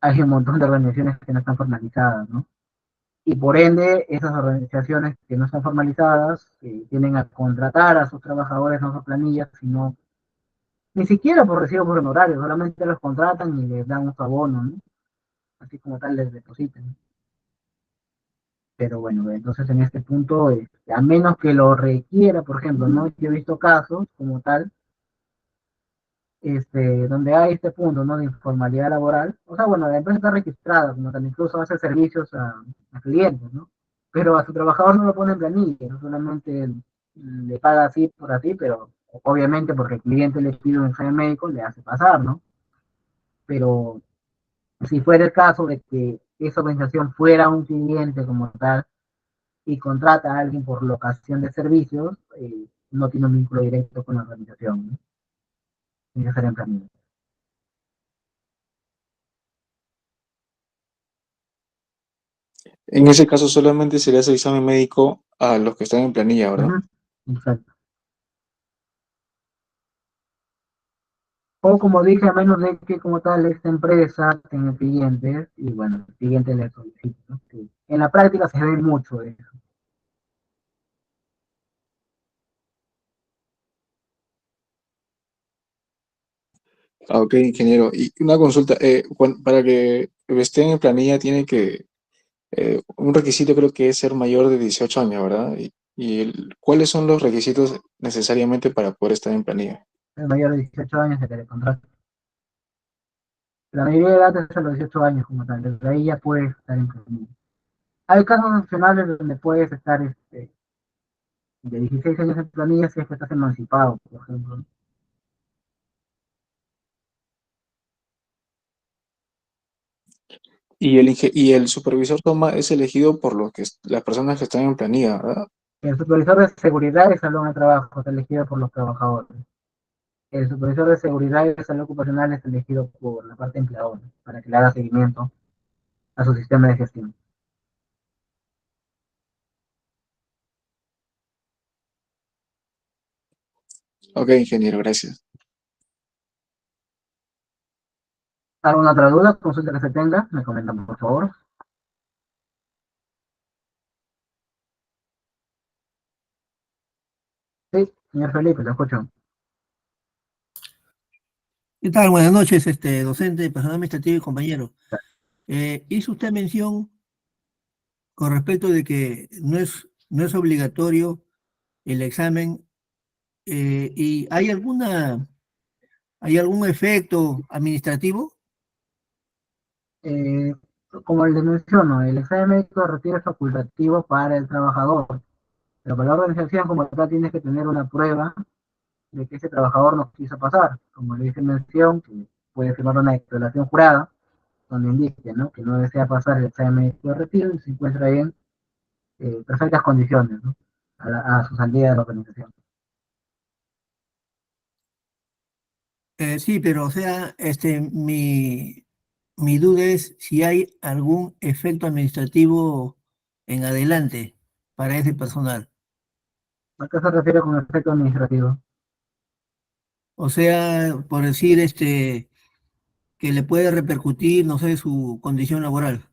hay un montón de organizaciones que no están formalizadas, ¿no? Y por ende, esas organizaciones que no están formalizadas tienen a contratar a sus trabajadores no por planillas, sino ni siquiera por recibo por honorarios, solamente los contratan y les dan un abono, ¿no? Así como tal les depositan. Pero bueno, entonces en este punto, a menos que lo requiera, por ejemplo, ¿no? Yo he visto casos como tal, donde hay este punto, ¿no? De informalidad laboral. O sea, bueno, la empresa está registrada, como tal, incluso hace servicios a clientes, ¿no? Pero a su trabajador no lo pone en planilla, no solamente le paga así por así, pero obviamente porque el cliente le pide un examen médico, le hace pasar, ¿no? Pero si fuera el caso de que esa organización fuera un cliente como tal y contrata a alguien por locación de servicios, no tiene un vínculo directo con la organización, ¿no? Tiene que ser en planilla. En ese caso solamente se le hace el examen médico a los que están en planilla, ¿verdad? Ujú, exacto. O como dije, a menos de que como tal esta empresa tenga clientes y bueno, el cliente le solicita, ¿no? Que en la práctica se ve mucho de eso. Ah, ok, ingeniero. Y una consulta, para que estén en planilla tiene que, un requisito creo que es ser mayor de 18 años, ¿verdad? ¿Cuáles son los requisitos necesariamente para poder estar en planilla? El mayor de 18 años se que le contrata. La mayoría de edad es a los 18 años como tal, desde ahí ya puedes estar en planilla. Hay casos nacionales donde puedes estar de 16 años en planilla si es que estás emancipado, por ejemplo. Y el supervisor toma es elegido por las personas que están en planilla, ¿verdad? El supervisor de seguridad y salud en el trabajo es elegido por los trabajadores. El supervisor de seguridad y salud ocupacional es elegido por la parte empleadora para que le haga seguimiento a su sistema de gestión. Ok, ingeniero, gracias. ¿Alguna otra duda? Consulta que se tenga, me comentan por favor. Sí, señor Felipe, lo escucho. ¿Qué tal? Buenas noches, docente, personal administrativo y compañero. Hizo usted mención con respecto de que no es obligatorio el examen y ¿hay algún efecto administrativo? Eh, Como les menciono, el examen médico retiro es facultativo para el trabajador, pero para la organización como tal tienes que tener una prueba de que ese trabajador no quiso pasar, como le dice mención, que puede firmar una declaración jurada, donde indique, ¿no?, que no desea pasar el examen médico de retiro y se encuentra en perfectas condiciones, ¿no?, a su salida de la organización. Sí, pero o sea, mi duda es si hay algún efecto administrativo en adelante para ese personal. ¿A qué se refiere con efecto administrativo? O sea, por decir, que le puede repercutir, no sé, su condición laboral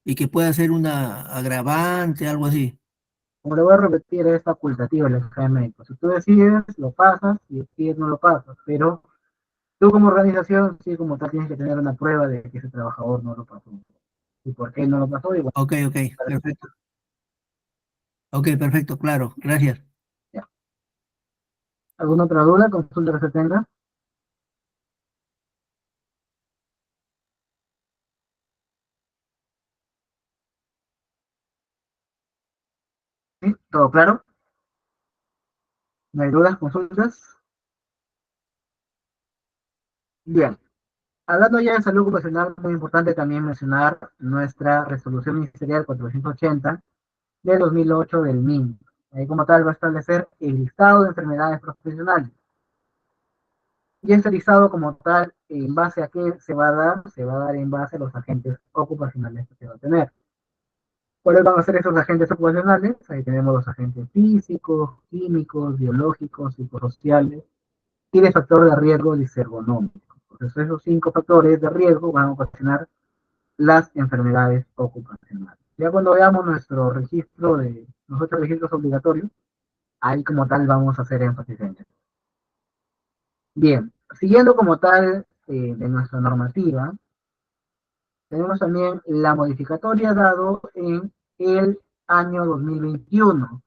y que pueda ser una agravante, algo así. Como le voy a repetir, es facultativo el examen médico. Si tú decides, lo pasas, si decides, no lo pasas, pero tú como organización, sí, como tal, tienes que tener una prueba de que ese trabajador no lo pasó. ¿Y por qué no lo pasó? Y bueno, Ok, ok, perfecto. Ok, perfecto, claro, gracias. ya. ¿Alguna otra duda, consulta que se tenga? ¿Sí? ¿Todo claro? ¿No hay dudas, consultas? Bien. Hablando ya de salud ocupacional, muy importante también mencionar nuestra resolución ministerial 480 de 2008 del MIN. Ahí como tal va a establecer el listado de enfermedades profesionales. Y este listado como tal, ¿en base a qué se va a dar? Se va a dar en base a los agentes ocupacionales que se va a tener. ¿Cuáles van a ser esos agentes ocupacionales? Ahí tenemos los agentes físicos, químicos, biológicos, psicosociales y de factor de riesgo disergonómico. Entonces esos 5 factores de riesgo van a ocasionar las enfermedades ocupacionales. Ya cuando veamos nuestro registro de los 8 registros obligatorios, ahí como tal vamos a hacer énfasis en eso. Bien, siguiendo como tal de nuestra normativa, tenemos también la modificatoria dado en el año 2021,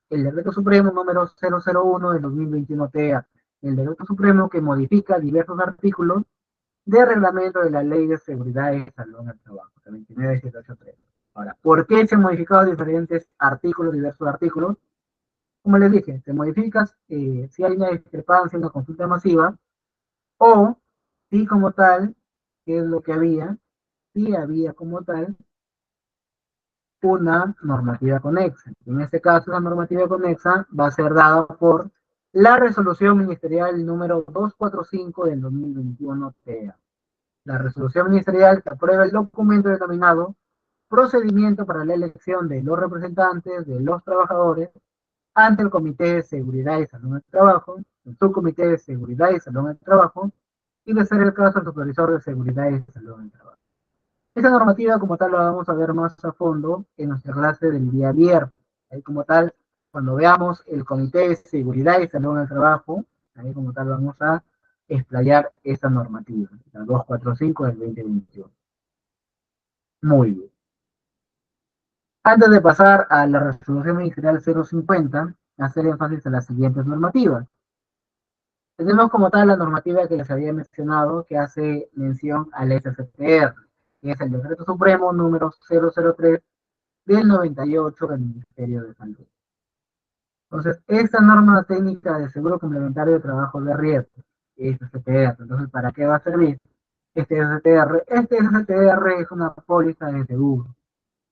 el decreto supremo número 001 del 2021 TEA, el decreto supremo que modifica diversos artículos de reglamento de la Ley de Seguridad y Salud en el Trabajo, el 29783. Ahora, ¿por qué se han modificado diferentes artículos, diversos artículos? Como les dije, se modifica si hay una discrepancia, una consulta masiva, o si como tal, que es lo que había, si había como tal una normativa conexa. En este caso, la normativa conexa va a ser dada por la resolución ministerial número 245 del 2021 TEA. La resolución ministerial que aprueba el documento denominado Procedimiento para la elección de los representantes de los trabajadores ante el Comité de Seguridad y Salud en el Trabajo, el Subcomité de Seguridad y Salud en el Trabajo, y de ser el caso el Supervisor de Seguridad y Salud en el Trabajo. Esta normativa como tal la vamos a ver más a fondo en nuestra clase del día viernes. Ahí como tal, cuando veamos el Comité de Seguridad y Salud en el Trabajo, ahí como tal vamos a explayar esta normativa, la 245 del 2021. Muy bien. Antes de pasar a la resolución ministerial 050, hacer énfasis en las siguientes normativas. Tenemos como tal la normativa que les había mencionado, que hace mención al SSTR, que es el Decreto Supremo número 003 del 98 del Ministerio de Salud. Entonces, esta norma técnica de seguro complementario de trabajo de riesgo, SSTR, entonces, ¿para qué va a servir este SSTR? Este SSTR es una póliza de seguro.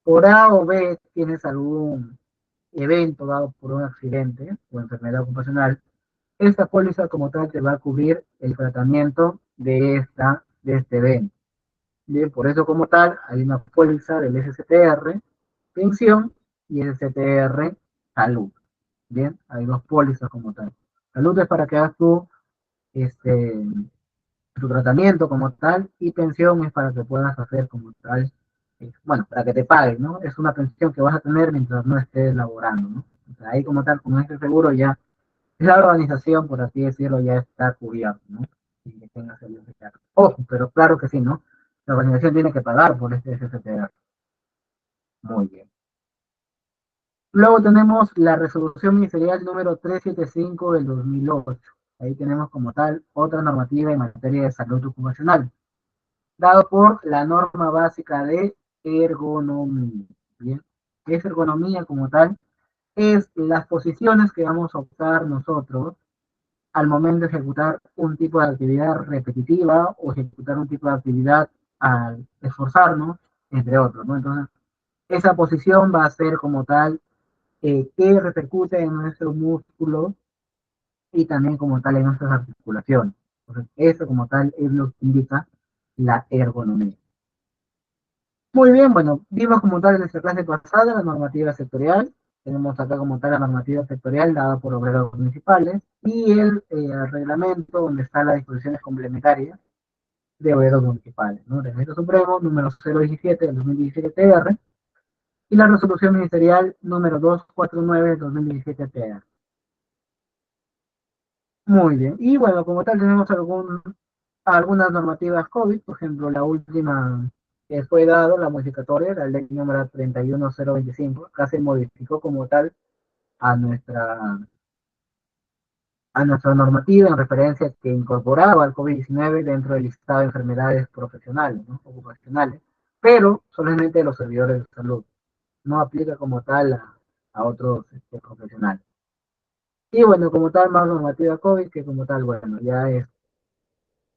Por A o B tienes algún evento dado por un accidente o enfermedad ocupacional, esta póliza como tal te va a cubrir el tratamiento de este evento. Bien, por eso como tal hay una póliza del SSTR, pensión, y SSTR, salud. Bien, hay dos pólizas como tal. Salud es para que hagas tu tratamiento como tal, y pensión es para que puedas hacer como tal, bueno, para que te paguen, ¿no? Es una pensión que vas a tener mientras no estés laborando, ¿no? O sea, ahí como tal, con este seguro ya, la organización, por así decirlo, ya está cubierta, ¿no? Y que tengas el SSTR. Ojo, pero claro que sí, ¿no? La organización tiene que pagar por este SSTR. Muy bien. Luego tenemos la resolución ministerial número 375 del 2008. Ahí tenemos como tal otra normativa en materia de salud ocupacional, dado por la norma básica de ergonomía. Bien, ¿qué es ergonomía como tal? Es las posiciones que vamos a optar nosotros al momento de ejecutar un tipo de actividad repetitiva o ejecutar un tipo de actividad al esforzarnos, entre otros, ¿no? Entonces, esa posición va a ser como tal que repercute en nuestros músculos y también como tal en nuestras articulaciones. Entonces, eso como tal es lo que indica la ergonomía. Muy bien, bueno, vimos como tal en nuestra clase pasada la normativa sectorial. Tenemos acá como tal la normativa sectorial dada por obreros municipales y el reglamento donde están las disposiciones complementarias de obreros municipales, ¿no? Reglamento Supremo número 017 del 2017 TR y la resolución ministerial número 249 del 2017 TR. Muy bien, y bueno, como tal tenemos algunas normativas COVID, por ejemplo, la última que fue dado, la modificatoria, la ley número 31025, acá se modificó como tal a nuestra, a nuestra normativa en referencia que incorporaba al COVID-19 dentro del listado de enfermedades profesionales, ¿no? Ocupacionales, pero solamente los servidores de salud, no aplica como tal a otros profesionales. Y bueno, como tal, más normativa COVID que como tal, bueno, ya es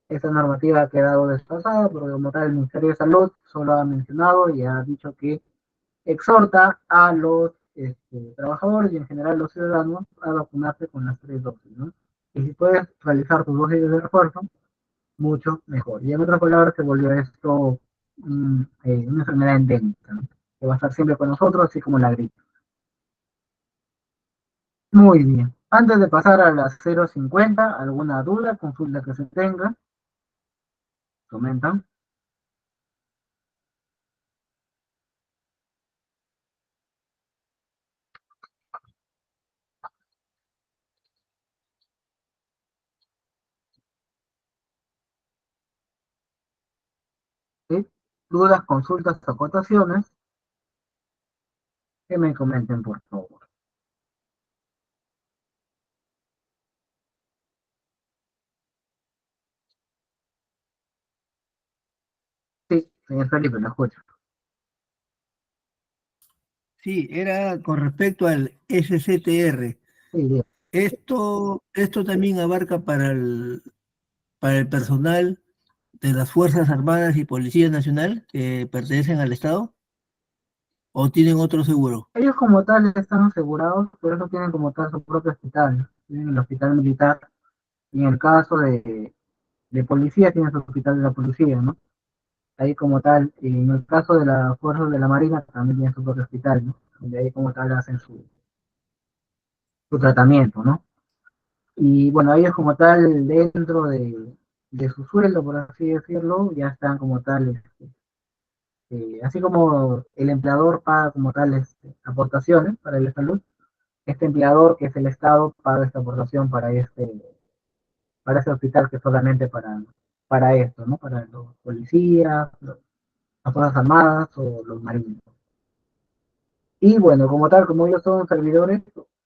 esa normativa ha quedado desfasada, porque como tal el Ministerio de Salud solo ha mencionado y ha dicho que exhorta a los trabajadores y en general los ciudadanos a vacunarse con las 3 dosis, ¿no? Y si puedes realizar tus dosis de refuerzo, mucho mejor. Y en otras palabras, se volvió esto una enfermedad endémica, ¿no? Que va a estar siempre con nosotros, así como la gripe. Muy bien. Antes de pasar a las 0:50, ¿alguna duda, consulta que se tenga? Comentan. ¿Sí? Dudas, consultas, acotaciones, que me comenten, por favor. Sí, señor Felipe, lo escucho. Sí, era con respecto al SCTR. Sí, bien. Esto también abarca para el personal de las Fuerzas Armadas y Policía Nacional que pertenecen al Estado, o tienen otro seguro. Ellos como tal están asegurados, por eso tienen como tal su propio hospital, ¿no? Tienen el hospital militar, y en el caso de policía, tienen su hospital de la policía, ¿no? Ahí como tal, y en el caso de las fuerzas de la Marina, también tienen su propio hospital, ¿no? Donde ahí como tal hacen su tratamiento, ¿no? Y bueno, ellos como tal, dentro de su sueldo, por así decirlo, ya están como tal, así como el empleador paga como tal aportaciones para el salud, este empleador que es el Estado paga esta aportación para ese hospital que es solamente para esto, ¿no? Para los policías, las Fuerzas Armadas o los marinos. Y bueno, como tal, como ellos son servidores,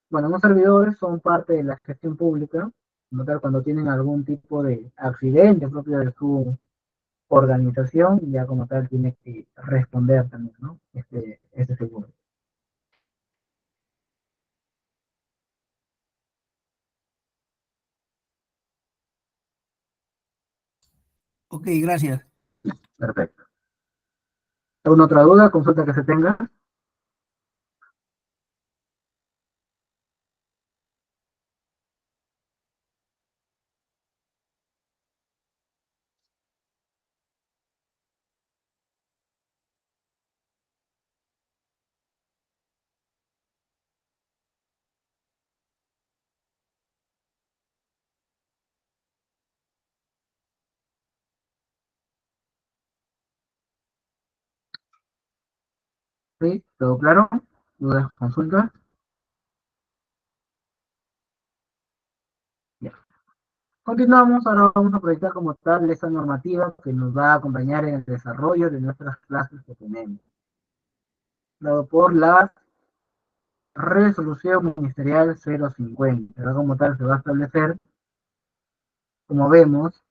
bueno, no servidores, son parte de la gestión pública, como tal, cuando tienen algún tipo de accidente propio de su organización, ya como tal tiene que responder también, ¿no? Este seguro. Ok, gracias. Perfecto. ¿Alguna otra duda, consulta que se tenga? ¿Sí? ¿Todo claro? ¿Dudas, consultas? Ya. Continuamos, ahora vamos a proyectar como tal esa normativa que nos va a acompañar en el desarrollo de nuestras clases que tenemos. Dado por la resolución ministerial 050. Ahora como tal se va a establecer, como vemos,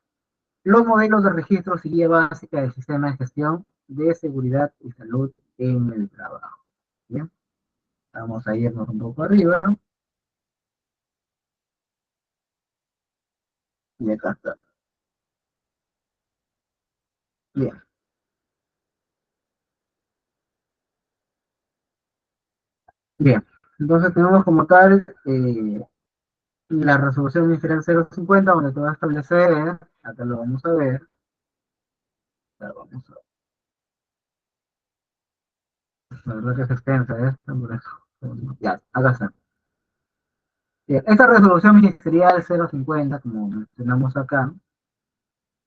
los modelos de registro y guía básica del sistema de gestión de seguridad y salud en el trabajo. Bien, vamos a irnos un poco arriba y acá está. Bien. Bien, entonces tenemos como tal la resolución ministerial 050, donde te va a establecer, acá lo vamos a ver, vamos a ver, la verdad que es extensa esta, por eso, ya, acá está. Bien, esta resolución ministerial 050, como mencionamos acá,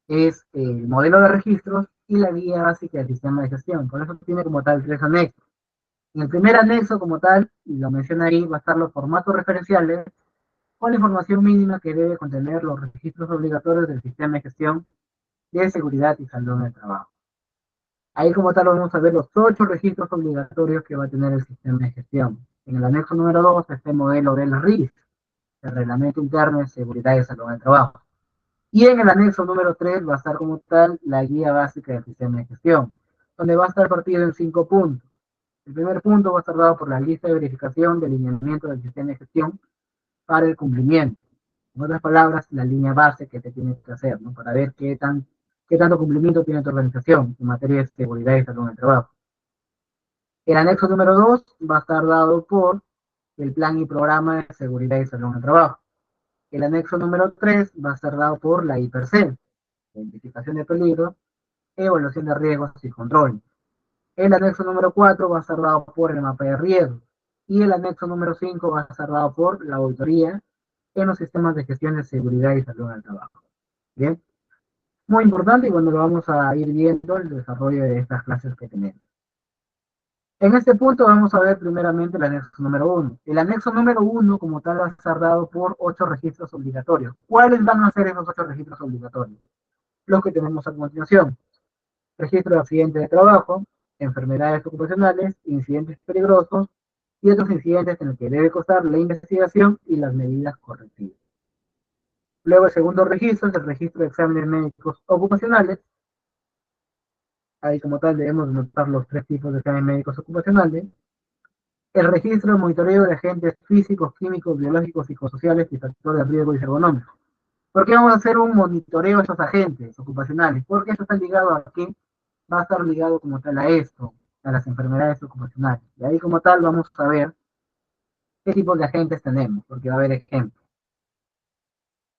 es el modelo de registros y la guía básica del sistema de gestión, por eso tiene como tal 3 anexos. En el primer anexo como tal, y lo menciona ahí, va a estar los formatos referenciales con la información mínima que debe contener los registros obligatorios del sistema de gestión de seguridad y salud en el trabajo. Ahí como tal vamos a ver los 8 registros obligatorios que va a tener el sistema de gestión. En el anexo número 2 está el modelo del RIS, el Reglamento Interno de Seguridad y Salud en el Trabajo. Y en el anexo número 3 va a estar como tal la guía básica del sistema de gestión, donde va a estar partido en 5 puntos. El primer punto va a estar dado por la lista de verificación de alineamiento del sistema de gestión para el cumplimiento. En otras palabras, la línea base que te tienes que hacer, ¿no? Para ver qué tanto cumplimiento tiene tu organización en materia de seguridad y salud en el trabajo. El anexo número 2 va a estar dado por el plan y programa de seguridad y salud en el trabajo. El anexo número 3 va a estar dado por la IPERCEL, identificación de peligros, evaluación de riesgos y control. El anexo número 4 va a estar dado por el mapa de riesgos. Y el anexo número 5 va a estar dado por la auditoría en los sistemas de gestión de seguridad y salud en el trabajo. Bien, muy importante y bueno, lo vamos a ir viendo el desarrollo de estas clases que tenemos. En este punto vamos a ver primeramente el anexo número 1. El anexo número 1 como tal va a estar dado por 8 registros obligatorios. ¿Cuáles van a ser esos 8 registros obligatorios? Los que tenemos a continuación. Registro de accidentes de trabajo, enfermedades ocupacionales, incidentes peligrosos y otros incidentes en los que debe constar la investigación y las medidas correctivas. Luego el segundo registro es el registro de exámenes médicos ocupacionales. Ahí como tal debemos notar los 3 tipos de exámenes médicos ocupacionales. El registro de monitoreo de agentes físicos, químicos, biológicos, psicosociales y factores de riesgo y ergonómicos. ¿Por qué vamos a hacer un monitoreo de esos agentes ocupacionales? Porque eso está ligado a qué, va a estar ligado como tal a esto, a las enfermedades ocupacionales. Y ahí como tal vamos a ver qué tipos de agentes tenemos, porque va a haber ejemplos.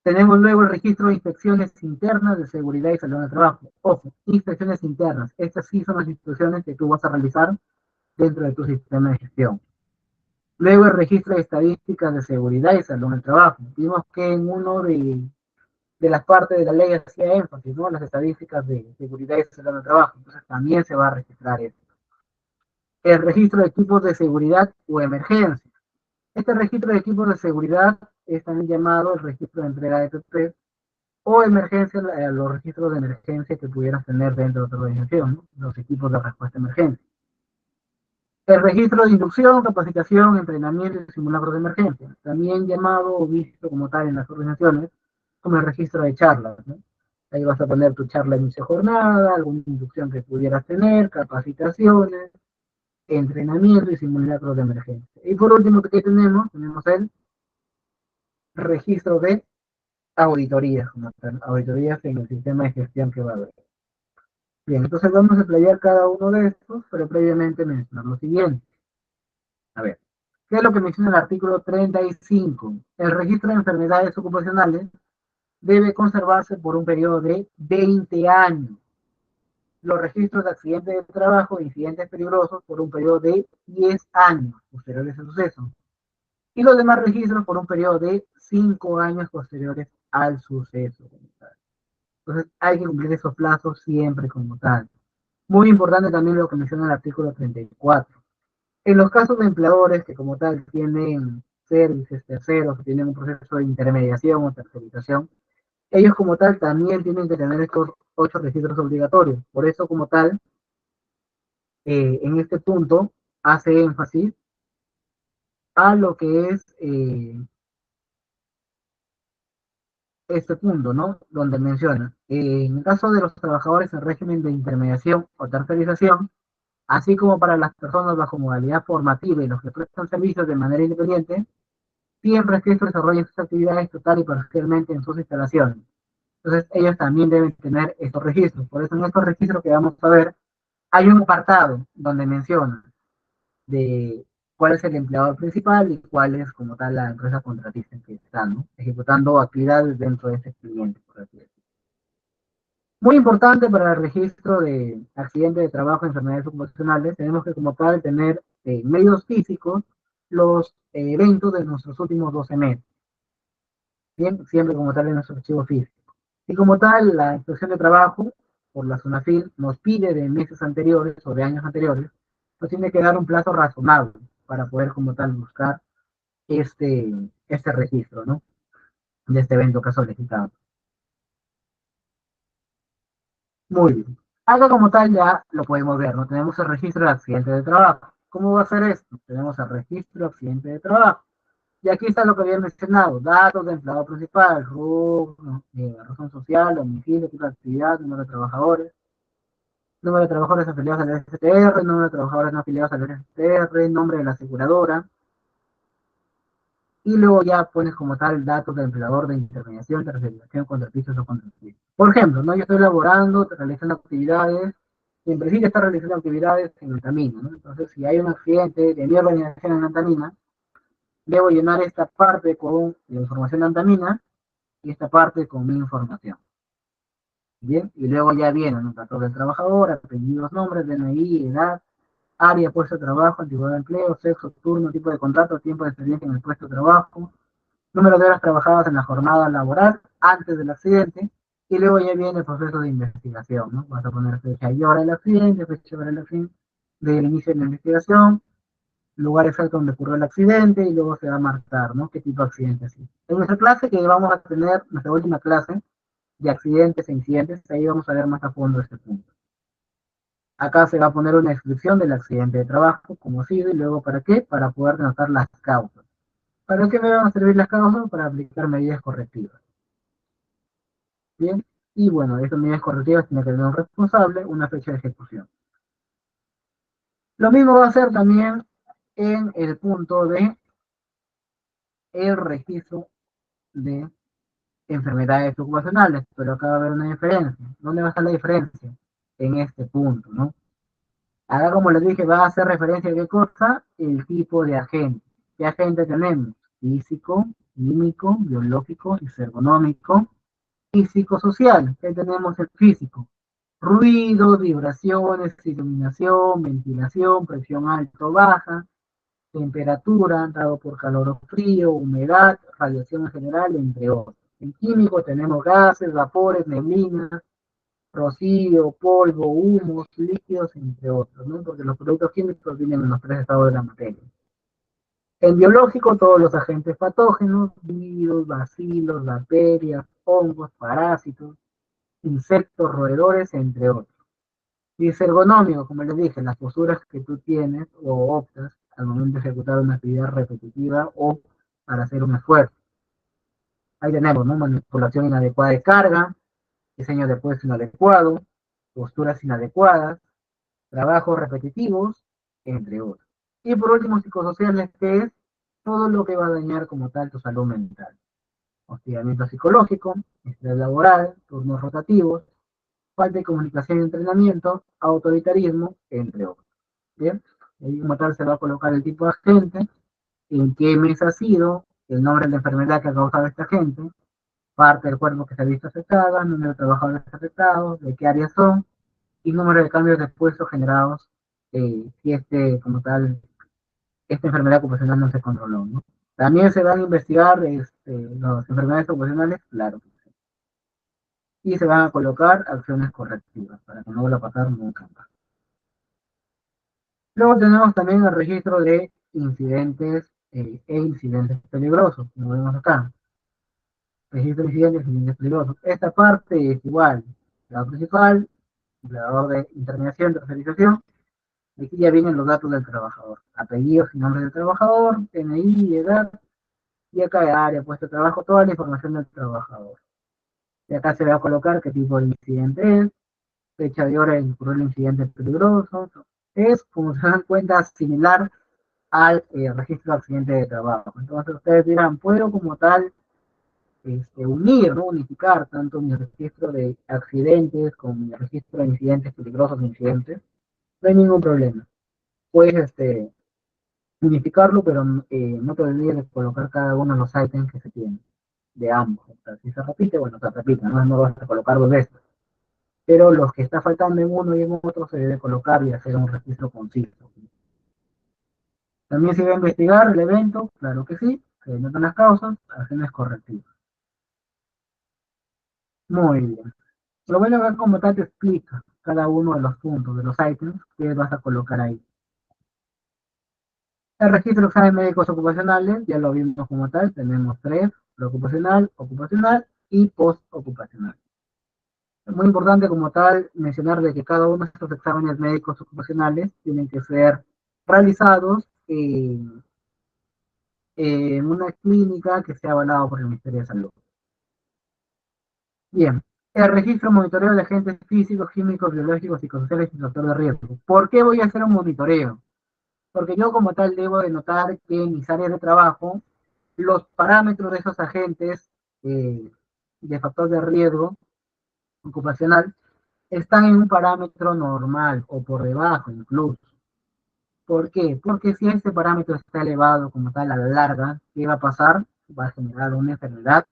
Tenemos luego el registro de inspecciones internas de seguridad y salud en el trabajo. Ojo, inspecciones internas. Estas sí son las inspecciones que tú vas a realizar dentro de tu sistema de gestión. Luego el registro de estadísticas de seguridad y salud en el trabajo. Vimos que en uno de las partes de la ley hacía énfasis, ¿no? Las estadísticas de seguridad y salud en el trabajo. Entonces también se va a registrar esto. El registro de equipos de seguridad o emergencia. Este registro de equipos de seguridad es también llamado el registro de entrega de PP o emergencia, los registros de emergencia que pudieras tener dentro de tu organización, ¿no? Los equipos de respuesta a emergencia. El registro de inducción, capacitación, entrenamiento y simulacros de emergencia, también llamado o visto como tal en las organizaciones como el registro de charlas, ¿no? Ahí vas a poner tu charla de inicio de jornada, alguna inducción que pudieras tener, capacitaciones, entrenamiento y simulacros de emergencia. Y por último, ¿qué tenemos? Tenemos el registro de auditorías, como tal, auditorías en el sistema de gestión que va a haber. Bien, entonces vamos a explayar cada uno de estos, pero previamente mencionar lo siguiente. A ver, ¿qué es lo que menciona el artículo 35? El registro de enfermedades ocupacionales debe conservarse por un periodo de 20 años. Los registros de accidentes de trabajo e incidentes peligrosos por un periodo de 10 años posteriores al suceso. Y los demás registros por un periodo de 5 años posteriores al suceso. Entonces hay que cumplir esos plazos siempre como tal. Muy importante también lo que menciona el artículo 34. En los casos de empleadores que como tal tienen servicios terceros, tienen un proceso de intermediación o tercerización, ellos como tal también tienen que tener estos 8 registros obligatorios. Por eso como tal, en este punto hace énfasis a lo que es este punto, ¿no? Donde menciona, en el caso de los trabajadores en régimen de intermediación o tercerización, así como para las personas bajo modalidad formativa y los que prestan servicios de manera independiente, siempre que estos desarrollen sus actividades total y parcialmente en sus instalaciones. Entonces, ellos también deben tener estos registros. Por eso, en estos registros que vamos a ver, hay un apartado donde menciona de cuál es el empleador principal y cuál es como tal la empresa contratista que está, ¿no? Ejecutando actividades dentro de ese cliente, por así decirlo. Muy importante para el registro de accidentes de trabajo, enfermedades ocupacionales, tenemos que como tal tener medios físicos los eventos de nuestros últimos 12 meses. Bien, siempre como tal en nuestro archivo físico. Y como tal, la inspección de trabajo por la SUNAFIL nos pide de meses anteriores o de años anteriores, nos tiene que dar un plazo razonable para poder como tal buscar este registro, ¿no? De este evento que ha solicitado. Muy bien. Acá como tal ya lo podemos ver, ¿no? Tenemos el registro de accidente de trabajo. ¿Cómo va a ser esto? Tenemos el registro de accidente de trabajo. Y aquí está lo que había mencionado, datos de empleado principal, rubro, razón social, domicilio, tipo de actividad, número de trabajadores afiliados al STR, número de trabajadores no afiliados al STR, nombre de la aseguradora, y luego ya pones como tal datos del empleador de intermediación, tercerización, contratistas o contratistas. Por ejemplo, ¿no? Yo estoy laborando, realizando actividades, y en principio está realizando actividades en Antamina, ¿no? Entonces, si hay un accidente de mi organización en Antamina, debo llenar esta parte con la información de Antamina y esta parte con mi información. Bien, y luego ya vienen los datos del trabajador, apellidos, nombres, DNI, edad, área, puesto de trabajo, antigüedad de empleo, sexo, turno, tipo de contrato, tiempo de experiencia en el puesto de trabajo, número de horas trabajadas en la jornada laboral antes del accidente, y luego ya viene el proceso de investigación, ¿no? Vas a poner fecha y hora del accidente, fecha y hora del inicio de la investigación, lugar exacto donde ocurrió el accidente, y luego se va a marcar, ¿no? ¿Qué tipo de accidente es? En nuestra clase que vamos a tener, nuestra última clase de accidentes e incidentes, ahí vamos a ver más a fondo este punto. Acá se va a poner una descripción del accidente de trabajo, como ha sido, y luego ¿para qué? Para poder denotar las causas. ¿Para qué me van a servir las causas? Para aplicar medidas correctivas. Bien, y bueno, estas medidas correctivas tienen que tener un responsable, una fecha de ejecución. Lo mismo va a ser también en el punto de el registro de enfermedades ocupacionales, pero acá va a haber una diferencia. ¿Dónde va a estar la diferencia? En este punto, ¿no? Acá, como les dije, va a hacer referencia a qué cosa, el tipo de agente. ¿Qué agente tenemos? Físico, químico, biológico y ergonómico. Y psicosocial. ¿Qué tenemos el físico? Ruido, vibraciones, iluminación, ventilación, presión alta o baja, temperatura, dado por calor o frío, humedad, radiación en general, entre otros. En químico tenemos gases, vapores, neblinas, rocío, polvo, humos, líquidos, entre otros, ¿no? Porque los productos químicos vienen en los tres estados de la materia. En biológico, todos los agentes patógenos, virus, bacilos, bacterias, hongos, parásitos, insectos, roedores, entre otros. Y es ergonómico, como les dije, las posturas que tú tienes o optas al momento de ejecutar una actividad repetitiva o para hacer un esfuerzo. Ahí tenemos, ¿no? Manipulación inadecuada de carga, diseño de puesto inadecuado, posturas inadecuadas, trabajos repetitivos, entre otros. Y por último, psicosociales, que es todo lo que va a dañar como tal tu salud mental. Hostigamiento psicológico, estrés laboral, turnos rotativos, falta de comunicación y entrenamiento, autoritarismo, entre otros. Bien, ahí como tal se va a colocar el tipo de agente, en qué mes ha sido, el nombre de la enfermedad que ha causado esta agente, parte del cuerpo que se ha visto afectada, número de trabajadores afectados, de qué áreas son, y número de cambios de puestos generados si como tal, esta enfermedad ocupacional no se controló, ¿no? También se van a investigar las enfermedades ocupacionales, claro. Y se van a colocar acciones correctivas para que no vuelva a pasar nunca más. Luego tenemos también el registro de incidentes e incidentes peligrosos, como vemos acá. Registro de incidentes e incidentes peligrosos. Esta parte es igual. La principal, empleador de intermediación, tercerización. Aquí ya vienen los datos del trabajador. Apellidos y nombres del trabajador, DNI, edad, y acá área, puesto de trabajo, toda la información del trabajador. Y acá se va a colocar qué tipo de incidente es, fecha de hora en ocurrió el incidente peligroso. Es, como se dan cuenta, similar al registro de accidente de trabajo. Entonces ustedes dirán, ¿puedo como tal unir, ¿no? Unificar tanto mi registro de accidentes con mi registro de incidentes peligrosos e incidentes? No hay ningún problema. Pues unificarlo, pero no te olvides de colocar cada uno de los ítems que se tienen, de ambos. O sea, si se repite, bueno, se repite, no vas a colocar dos veces. Pero los que está faltando en uno y en otro se debe colocar y hacer un registro conciso. También se va a investigar el evento, claro que sí, se denotan las causas, acciones correctivas. Muy bien. Lo bueno es que como tal te explica cada uno de los puntos, de los ítems que vas a colocar ahí. El registro de exámenes médicos ocupacionales, ya lo vimos como tal, tenemos tres, preocupacional, ocupacional y postocupacional. Es muy importante como tal mencionar de que cada uno de estos exámenes médicos ocupacionales tienen que ser realizados en una clínica que sea avalada por el Ministerio de Salud. Bien, el registro monitoreo de agentes físicos, químicos, biológicos, psicosociales y factor de riesgo. ¿Por qué voy a hacer un monitoreo? Porque yo como tal debo de notar que en mis áreas de trabajo los parámetros de esos agentes de factor de riesgo ocupacional están en un parámetro normal o por debajo incluso. ¿Por qué? Porque si este parámetro está elevado como tal a la larga, ¿qué va a pasar? Va a generar una enfermedad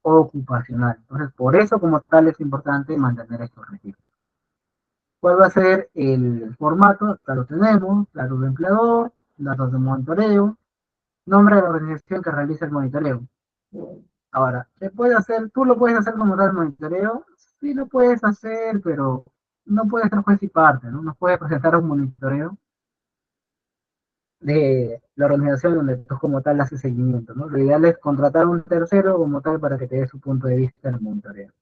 ocupacional. Entonces, por eso como tal es importante mantener estos registros. ¿Cuál va a ser el formato? Ya lo tenemos, datos de empleador, datos de monitoreo, nombre de la organización que realiza el monitoreo. Ahora, ¿se puede hacer? ¿Tú lo puedes hacer como tal monitoreo? Sí lo puedes hacer, pero no puedes ser juez y parte, ¿no? No puedes presentar un monitoreo de la organización donde tú como tal haces seguimiento, ¿no? Lo ideal es contratar a un tercero como tal para que te dé su punto de vista en el monitoreo.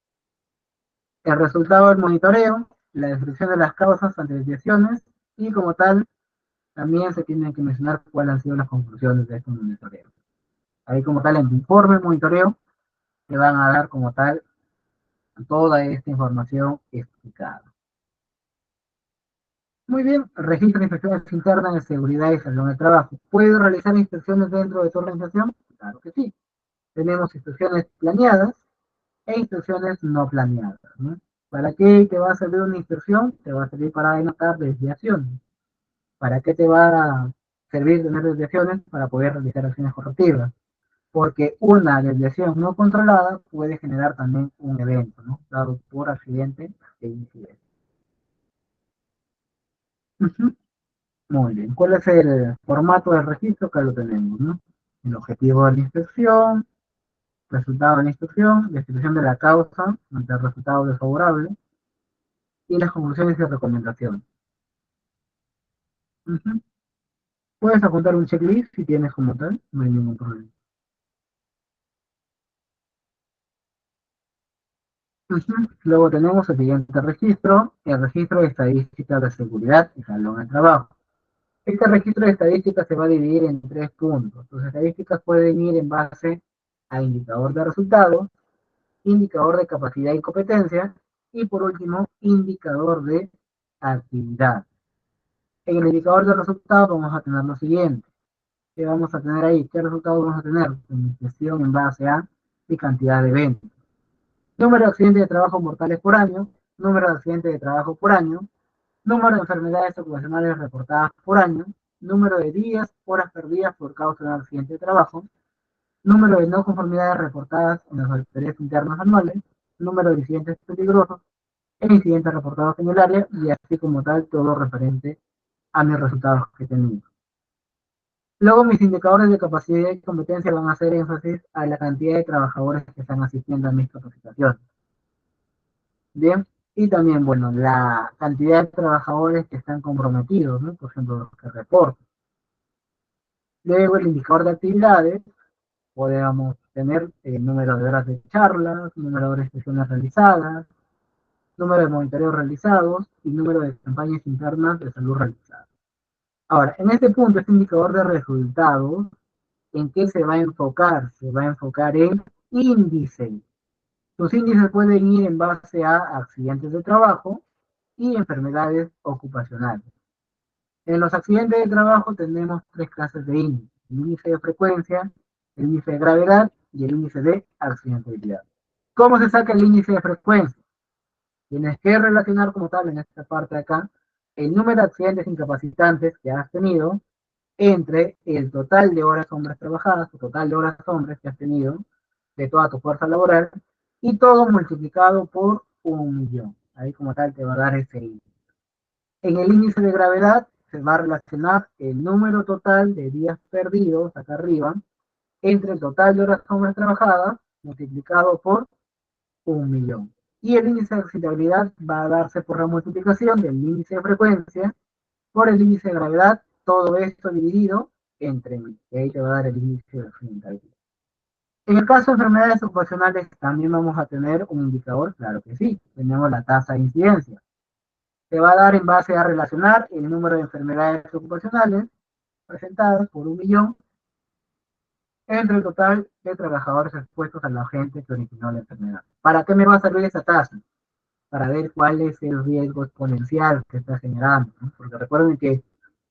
El resultado del monitoreo, la descripción de las causas ante desviaciones y como tal también se tienen que mencionar cuáles han sido las conclusiones de este monitoreo. Ahí como tal en tu informe de monitoreo te van a dar como tal toda esta información explicada. Muy bien, registro de inspecciones internas de seguridad y salud del trabajo. ¿Puedes realizar inspecciones dentro de tu organización? Claro que sí. Tenemos inspecciones planeadas e inspecciones no planeadas, ¿no? ¿Para qué te va a servir una inspección? Te va a servir para denotar desviaciones. ¿Para qué te va a servir tener desviaciones? Para poder realizar acciones correctivas. Porque una desviación no controlada puede generar también un evento, ¿no? Dado por accidente e incidente. Uh-huh. Muy bien. ¿Cuál es el formato del registro? Que lo tenemos, ¿no? El objetivo de la inspección, resultado de la inspección, descripción de la causa ante el resultado desfavorable y las conclusiones y recomendaciones. Uh-huh. Puedes apuntar un checklist si tienes como tal, no hay ningún problema. Uh-huh. Luego tenemos el siguiente registro, el registro de estadísticas de seguridad y salud en el trabajo. Este registro de estadísticas se va a dividir en tres puntos. Tus estadísticas pueden ir en base a indicador de resultados, indicador de capacidad y competencia, y por último, indicador de actividad. En el indicador de resultados vamos a tener lo siguiente. ¿Qué vamos a tener ahí? ¿Qué resultados vamos a tener? Gestión en base a y cantidad de eventos. Número de accidentes de trabajo mortales por año, número de accidentes de trabajo por año, número de enfermedades ocupacionales reportadas por año, número de días, horas perdidas por causa de un accidente de trabajo, número de no conformidades reportadas en las auditorías internas anuales, número de incidentes peligrosos e incidentes reportados en el área, y así como tal todo referente a mis resultados que he tenido. Luego mis indicadores de capacidad y competencia van a hacer énfasis a la cantidad de trabajadores que están asistiendo a mis capacitaciones. Bien, y también, bueno, la cantidad de trabajadores que están comprometidos, ¿no? Por ejemplo, los que reportan. Luego el indicador de actividades, podemos tener el número de horas de charlas, número de horas de sesiones realizadas, número de monitoreos realizados y número de campañas internas de salud realizadas. Ahora, en este punto, este indicador de resultados, ¿en qué se va a enfocar? Se va a enfocar en índices. Los índices pueden ir en base a accidentes de trabajo y enfermedades ocupacionales. En los accidentes de trabajo tenemos tres clases de índices: el índice de frecuencia, el índice de gravedad y el índice de accidentabilidad. ¿Cómo se saca el índice de frecuencia? Tienes que relacionar como tal en esta parte de acá el número de accidentes incapacitantes que has tenido, entre el total de horas hombres trabajadas, o total de horas hombres que has tenido de toda tu fuerza laboral, y todo multiplicado por 1.000.000. Ahí como tal te va a dar ese índice. En el índice de gravedad se va a relacionar el número total de días perdidos, acá arriba, entre el total de horas hombres trabajadas multiplicado por 1.000.000. Y el índice de excitabilidad va a darse por la multiplicación del índice de frecuencia por el índice de gravedad, todo esto dividido entre 1.000. Y ahí te va a dar el índice de accidentabilidad. En el caso de enfermedades ocupacionales, también vamos a tener un indicador, claro que sí, tenemos la tasa de incidencia. Te va a dar en base a relacionar el número de enfermedades ocupacionales presentadas por 1.000.000 entre el total de trabajadores expuestos al agente que originó la enfermedad. ¿Para qué me va a servir esa tasa? Para ver cuál es el riesgo exponencial que está generando, ¿no? Porque recuerden que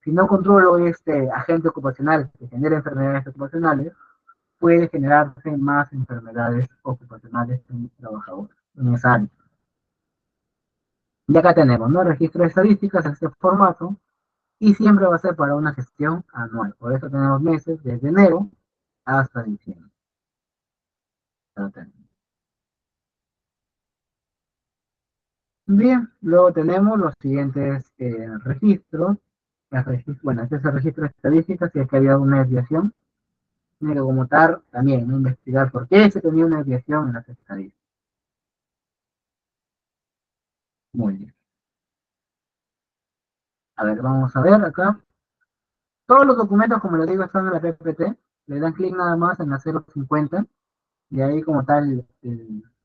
si no controlo este agente ocupacional que genera enfermedades ocupacionales, puede generarse más enfermedades ocupacionales en el trabajador, en esa área. Y acá tenemos, ¿no? Registro de estadísticas en este formato, y siempre va a ser para una gestión anual. Por eso tenemos meses desde enero hasta diciembre. Bien, luego tenemos los siguientes registros. Bueno, este es el registro de estadísticas, si es que había una desviación. Tiene que como tal también, ¿no? Investigar por qué se tenía una desviación en las estadísticas. Muy bien. A ver, vamos a ver acá. Todos los documentos, como les digo, están en la PPT. Le dan clic nada más en la 050 y ahí como tal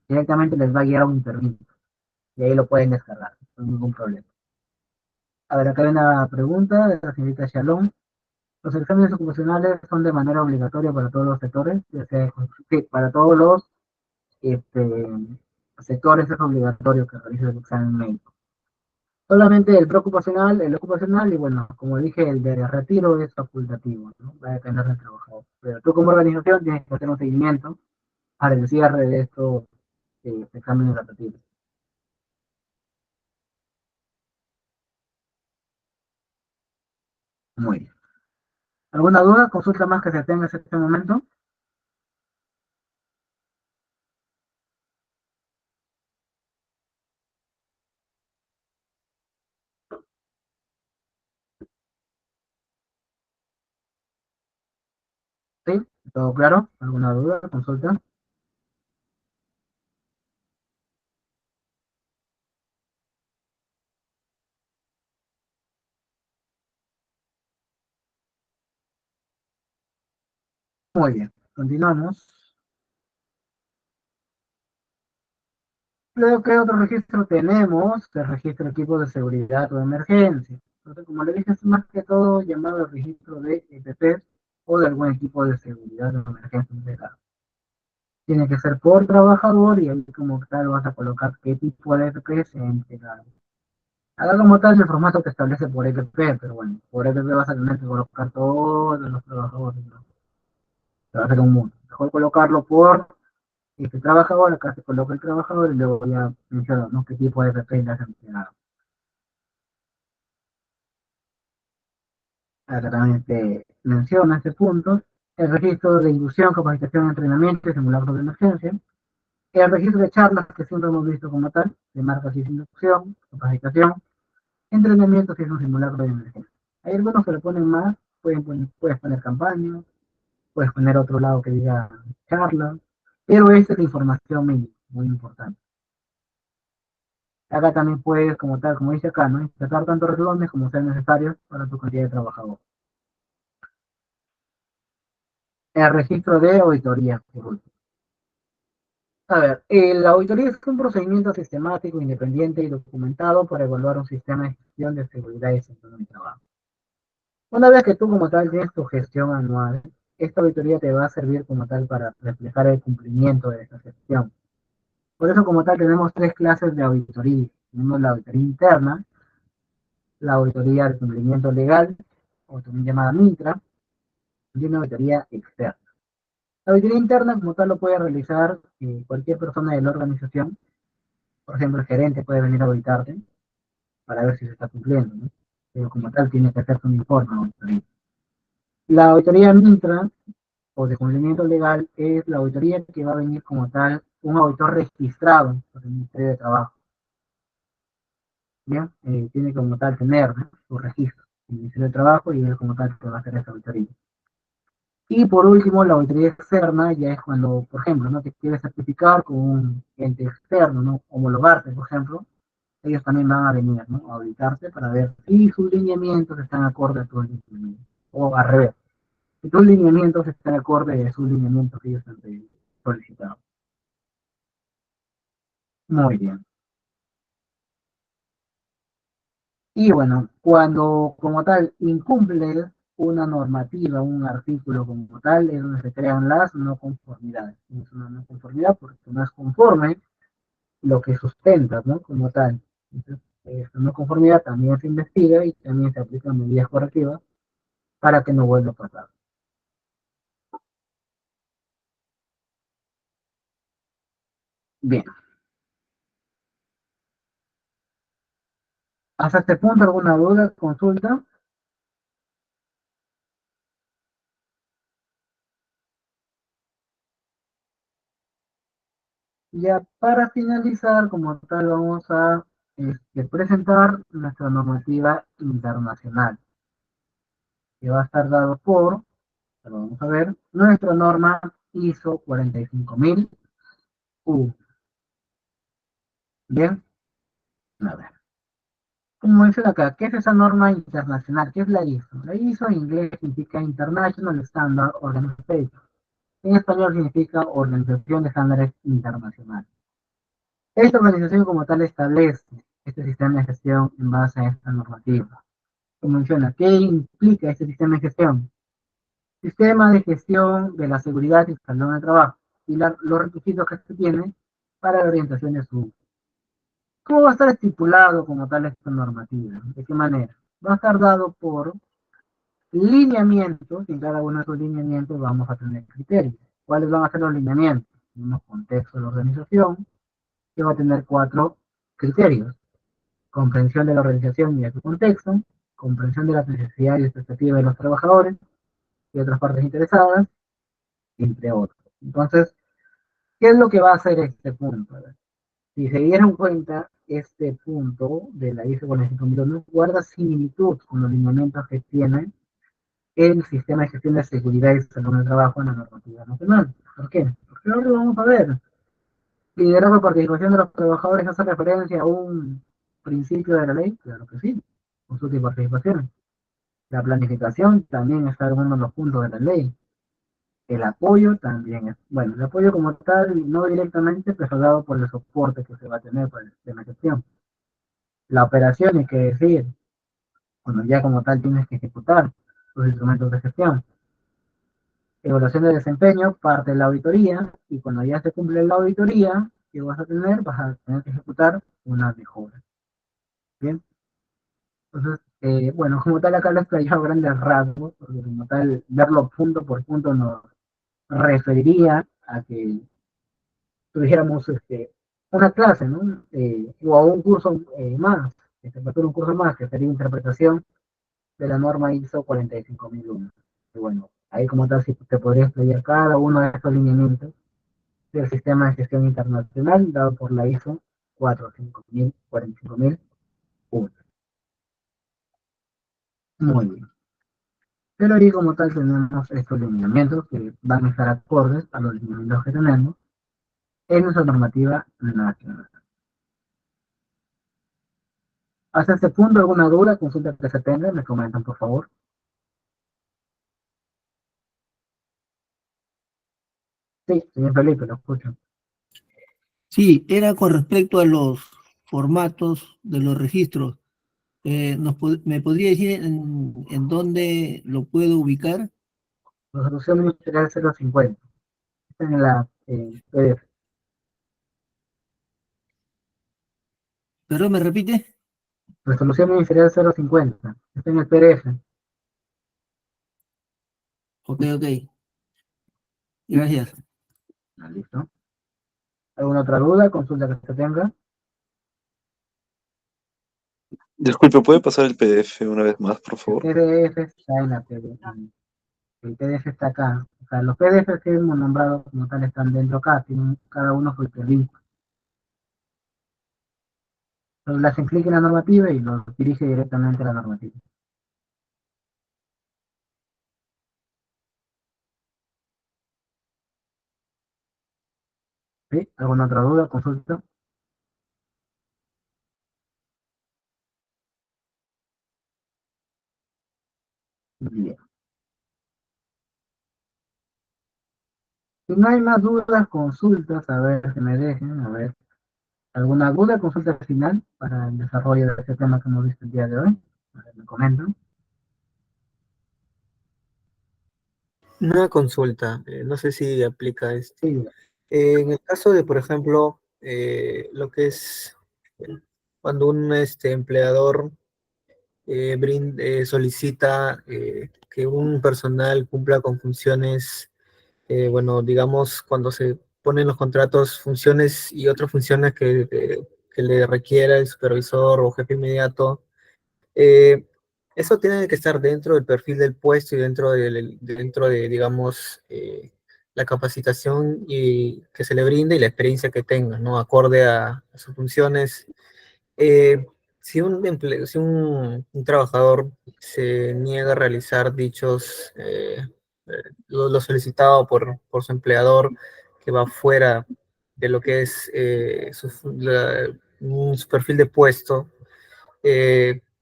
directamente les va a guiar a un intervino. Y ahí lo pueden descargar, sin ningún problema. A ver, acá hay una pregunta de la señorita Shalom. Los exámenes ocupacionales son de manera obligatoria para todos los sectores, ya sea, sí, para todos los este, sectores es obligatorio que realice el examen médico. Solamente el preocupacional, el ocupacional y bueno, como dije, el de retiro es facultativo, ¿no? Va a depender del trabajador. Pero tú como organización tienes que hacer un seguimiento para el cierre de estos exámenes de retiro. Muy bien. ¿Alguna duda? Consulta más que se tenga en este momento. ¿Sí? ¿Todo claro? ¿Alguna duda? Consulta. Muy bien. Continuamos. Luego, ¿qué otro registro tenemos? El registro de equipos de seguridad o de emergencia. Entonces, como le dije, es más que todo llamado el registro de EPP o de algún equipo de seguridad o emergencia. Tiene que ser por trabajador y ahí como tal vas a colocar qué tipo de EPP se ha entregado. Acá como tal el formato que establece por EPP, pero bueno, por EPP vas a tener que colocar todos los trabajadores, ¿no? Se va a hacer un mundo. Mejor colocarlo por trabajador, acá se coloca el trabajador y luego ya menciono, ¿no? Qué tipo de EPP le has entregado. Acá también te menciona este punto. El registro de inducción, capacitación, entrenamiento y simulacros de emergencia. El registro de charlas que siempre hemos visto como tal, de marcas y inducción, capacitación, entrenamiento si es un simulacro de emergencia. Hay algunos que le ponen más, puedes poner campaña, puedes poner otro lado que diga charla, pero esta es la información mínima, muy importante. Acá también puedes, como tal, como dice acá, ¿no? Insertar tantos resúmenes como sean necesarios para tu cantidad de trabajadores. El registro de auditoría, por último. A ver, la auditoría es un procedimiento sistemático, independiente y documentado para evaluar un sistema de gestión de seguridad y seguridad de trabajo. Una vez que tú como tal tienes tu gestión anual, esta auditoría te va a servir como tal para reflejar el cumplimiento de esa gestión. Por eso como tal tenemos tres clases de auditoría. Tenemos la auditoría interna, la auditoría de cumplimiento legal, o también llamada MINTRA, y una auditoría externa. La auditoría interna como tal lo puede realizar cualquier persona de la organización. Por ejemplo, el gerente puede venir a auditarte para ver si se está cumpliendo, ¿no? Pero como tal tiene que hacerse un informe de auditoría. La auditoría Mintra o de cumplimiento legal es la auditoría que va a venir como tal un auditor registrado por el Ministerio de Trabajo. Bien, tiene como tal tener, ¿no?, su registro en el Ministerio de Trabajo y él como tal que va a hacer esa auditoría. Y por último, la auditoría externa ya es cuando, por ejemplo, no te quieres certificar con un ente externo, ¿no?, homologarte, por ejemplo, ellos también van a venir, ¿no?, a auditarte para ver si sus lineamientos están acorde a tus lineamientos. O al revés, si tus lineamientos están acorde a sus lineamientos que ellos han solicitado. Muy bien. Y bueno, cuando como tal incumples una normativa, un artículo como tal, es donde se crean las no conformidades. Es una no conformidad porque no es conforme lo que sustentas, ¿no?, como tal. Entonces, esta no conformidad también se investiga y también se aplican medidas correctivas para que no vuelva a pasar. Bien, hasta este punto, ¿alguna duda, consulta? Ya para finalizar, como tal, vamos a presentar nuestra normativa internacional, que va a estar dado por, pero vamos a ver, nuestra norma ISO 45000 U. Bien, a ver. Como dice acá, ¿qué es esa norma internacional? ¿Qué es la ISO? La ISO en inglés significa International Standard Organization. En español significa Organización de Estándares Internacional. Esta organización como tal establece este sistema de gestión en base a esta normativa. Como menciona, ¿qué implica este sistema de gestión? Sistema de gestión de la seguridad y salud en el trabajo y los requisitos que se tienen para la orientación de su uso. ¿Cómo va a estar estipulado como tal esta normativa? ¿De qué manera? Va a estar dado por lineamientos, y en cada uno de esos lineamientos vamos a tener criterios. ¿Cuáles van a ser los lineamientos? Tenemos contexto de la organización, que va a tener 4 criterios: comprensión de la organización y de su contexto, comprensión de las necesidades y expectativas de los trabajadores y otras partes interesadas, entre otros. Entonces, ¿qué es lo que va a hacer este punto? Si se dieron cuenta, este punto de la ISO 45001 guarda similitud con los lineamientos que tiene el sistema de gestión de seguridad y salud en el trabajo en la normativa nacional. ¿Por qué? Porque ahora lo vamos a ver. Liderazgo y participación de los trabajadores hace referencia a un principio de la ley, claro que sí, consulta y participación. La planificación también está en uno de los puntos de la ley. El apoyo también es, bueno, el apoyo como tal, no directamente, pero dado por el soporte que se va a tener para el sistema de gestión. La operación, hay que decir, cuando ya como tal tienes que ejecutar los instrumentos de gestión. Evaluación de desempeño, parte de la auditoría, y cuando ya se cumple la auditoría, que vas a tener que ejecutar una mejora. Bien, entonces, bueno, como tal acá lo he explayado a grandes rasgos, porque como tal verlo punto por punto nos referiría a que tuviéramos una clase, ¿no? O a un curso más, que se un curso más, que sería interpretación de la norma ISO 45001. Y bueno, ahí como tal si te podría explayar cada uno de estos lineamientos del sistema de gestión internacional dado por la ISO 45001. Muy bien. Pero ahí como tal tenemos estos lineamientos que van a estar acordes a los lineamientos que tenemos en nuestra normativa nacional. Hasta este punto, alguna duda, consulta que se tenga, me comentan por favor. Sí, señor Felipe, lo escucho. Sí, era con respecto a los formatos de los registros. ¿Me podría decir en dónde lo puedo ubicar? Resolución ministerial 050. Está en la PDF. ¿Perdón, me repite? Resolución ministerial 050. Está en el PDF. Ok, ok. Gracias. Ah, listo. ¿Alguna otra duda? Consulta que se tenga. Disculpe, ¿puede pasar el PDF una vez más, por El favor? PDF está en la PDF. el PDF está acá. O sea, los PDFs que hemos nombrado como tal están dentro acá, tienen cada uno su hiperlink. Entonces le hacen clic en la normativa y los dirige directamente a la normativa. ¿Sí? ¿Alguna otra duda, consulta? Bien. Si no hay más dudas, consultas, a ver que me dejen, a ver. ¿Alguna duda, consulta final para el desarrollo de este tema que hemos visto el día de hoy? A ver, me comentan. Una consulta, no sé si aplica esto. Sí, En el caso de, por ejemplo, lo que es cuando un empleador solicita que un personal cumpla con funciones, bueno, digamos, cuando se ponen los contratos, funciones y otras funciones que le requiera el supervisor o jefe inmediato, eh, eso tiene que estar dentro del perfil del puesto y dentro de digamos, la capacitación y que se le brinde y la experiencia que tenga, ¿no? Acorde a sus funciones. Si un trabajador se niega a realizar dichos, lo solicitado por su empleador, que va fuera de lo que es su perfil de puesto,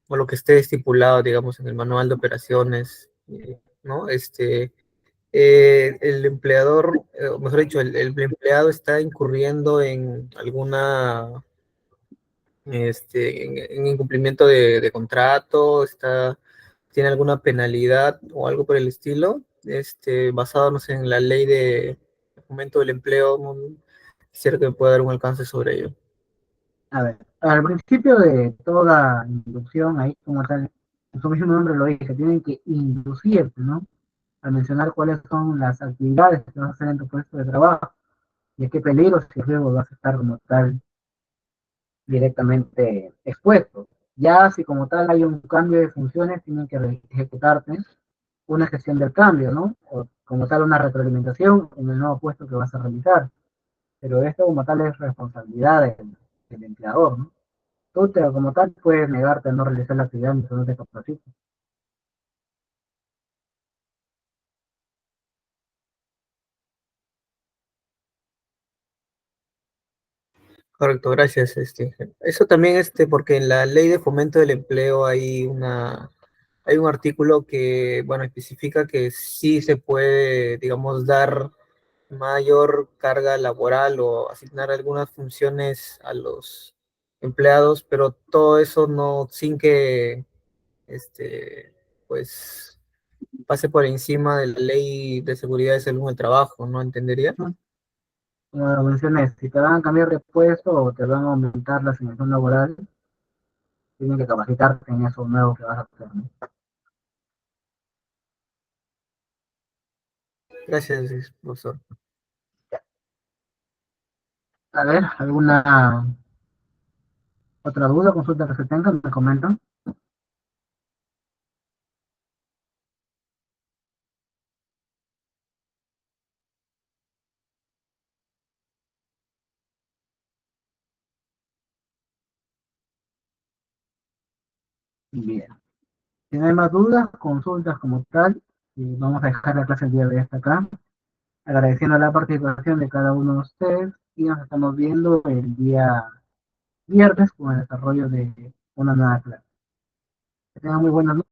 o lo que esté estipulado, digamos, en el manual de operaciones, ¿no? El empleador, o mejor dicho, el empleado está incurriendo en alguna, en incumplimiento de contrato, tiene alguna penalidad o algo por el estilo, basado, no sé, en la ley de fomento del empleo, no quisiera que me pueda dar un alcance sobre ello. a ver, al principio de toda inducción, ahí como tal, su mismo nombre lo dice, tienen que inducirte, ¿no? Al mencionar cuáles son las actividades que vas a hacer en tu puesto de trabajo y a qué peligros y riesgos vas a estar como tal directamente expuesto. Ya si como tal hay un cambio de funciones, tienen que ejecutarte una gestión del cambio, ¿no? O como tal una retroalimentación en el nuevo puesto que vas a realizar. Pero esto como tal es responsabilidad del empleador, ¿no? Tú como tal puedes negarte a no realizar la actividad mientras no te capacites. Correcto, gracias. Eso también, porque en la ley de fomento del empleo hay un artículo que, bueno, especifica que sí se puede, digamos, dar mayor carga laboral o asignar algunas funciones a los empleados, pero todo eso no, sin que, pues, pase por encima de la ley de seguridad de salud en el trabajo, ¿no? ¿Entendería? ¿No? Como lo mencioné, si te van a cambiar de puesto o te van a aumentar la asignación laboral, tienen que capacitarte en eso nuevo que vas a hacer, ¿no? Gracias, profesor. A ver, ¿alguna otra duda, consulta que se tenga? Me comentan. Bien. Si no hay más dudas, consultas como tal, y vamos a dejar la clase el día de hasta acá, agradeciendo la participación de cada uno de ustedes y nos estamos viendo el día viernes con el desarrollo de una nueva clase. Que tengan muy buenas noches.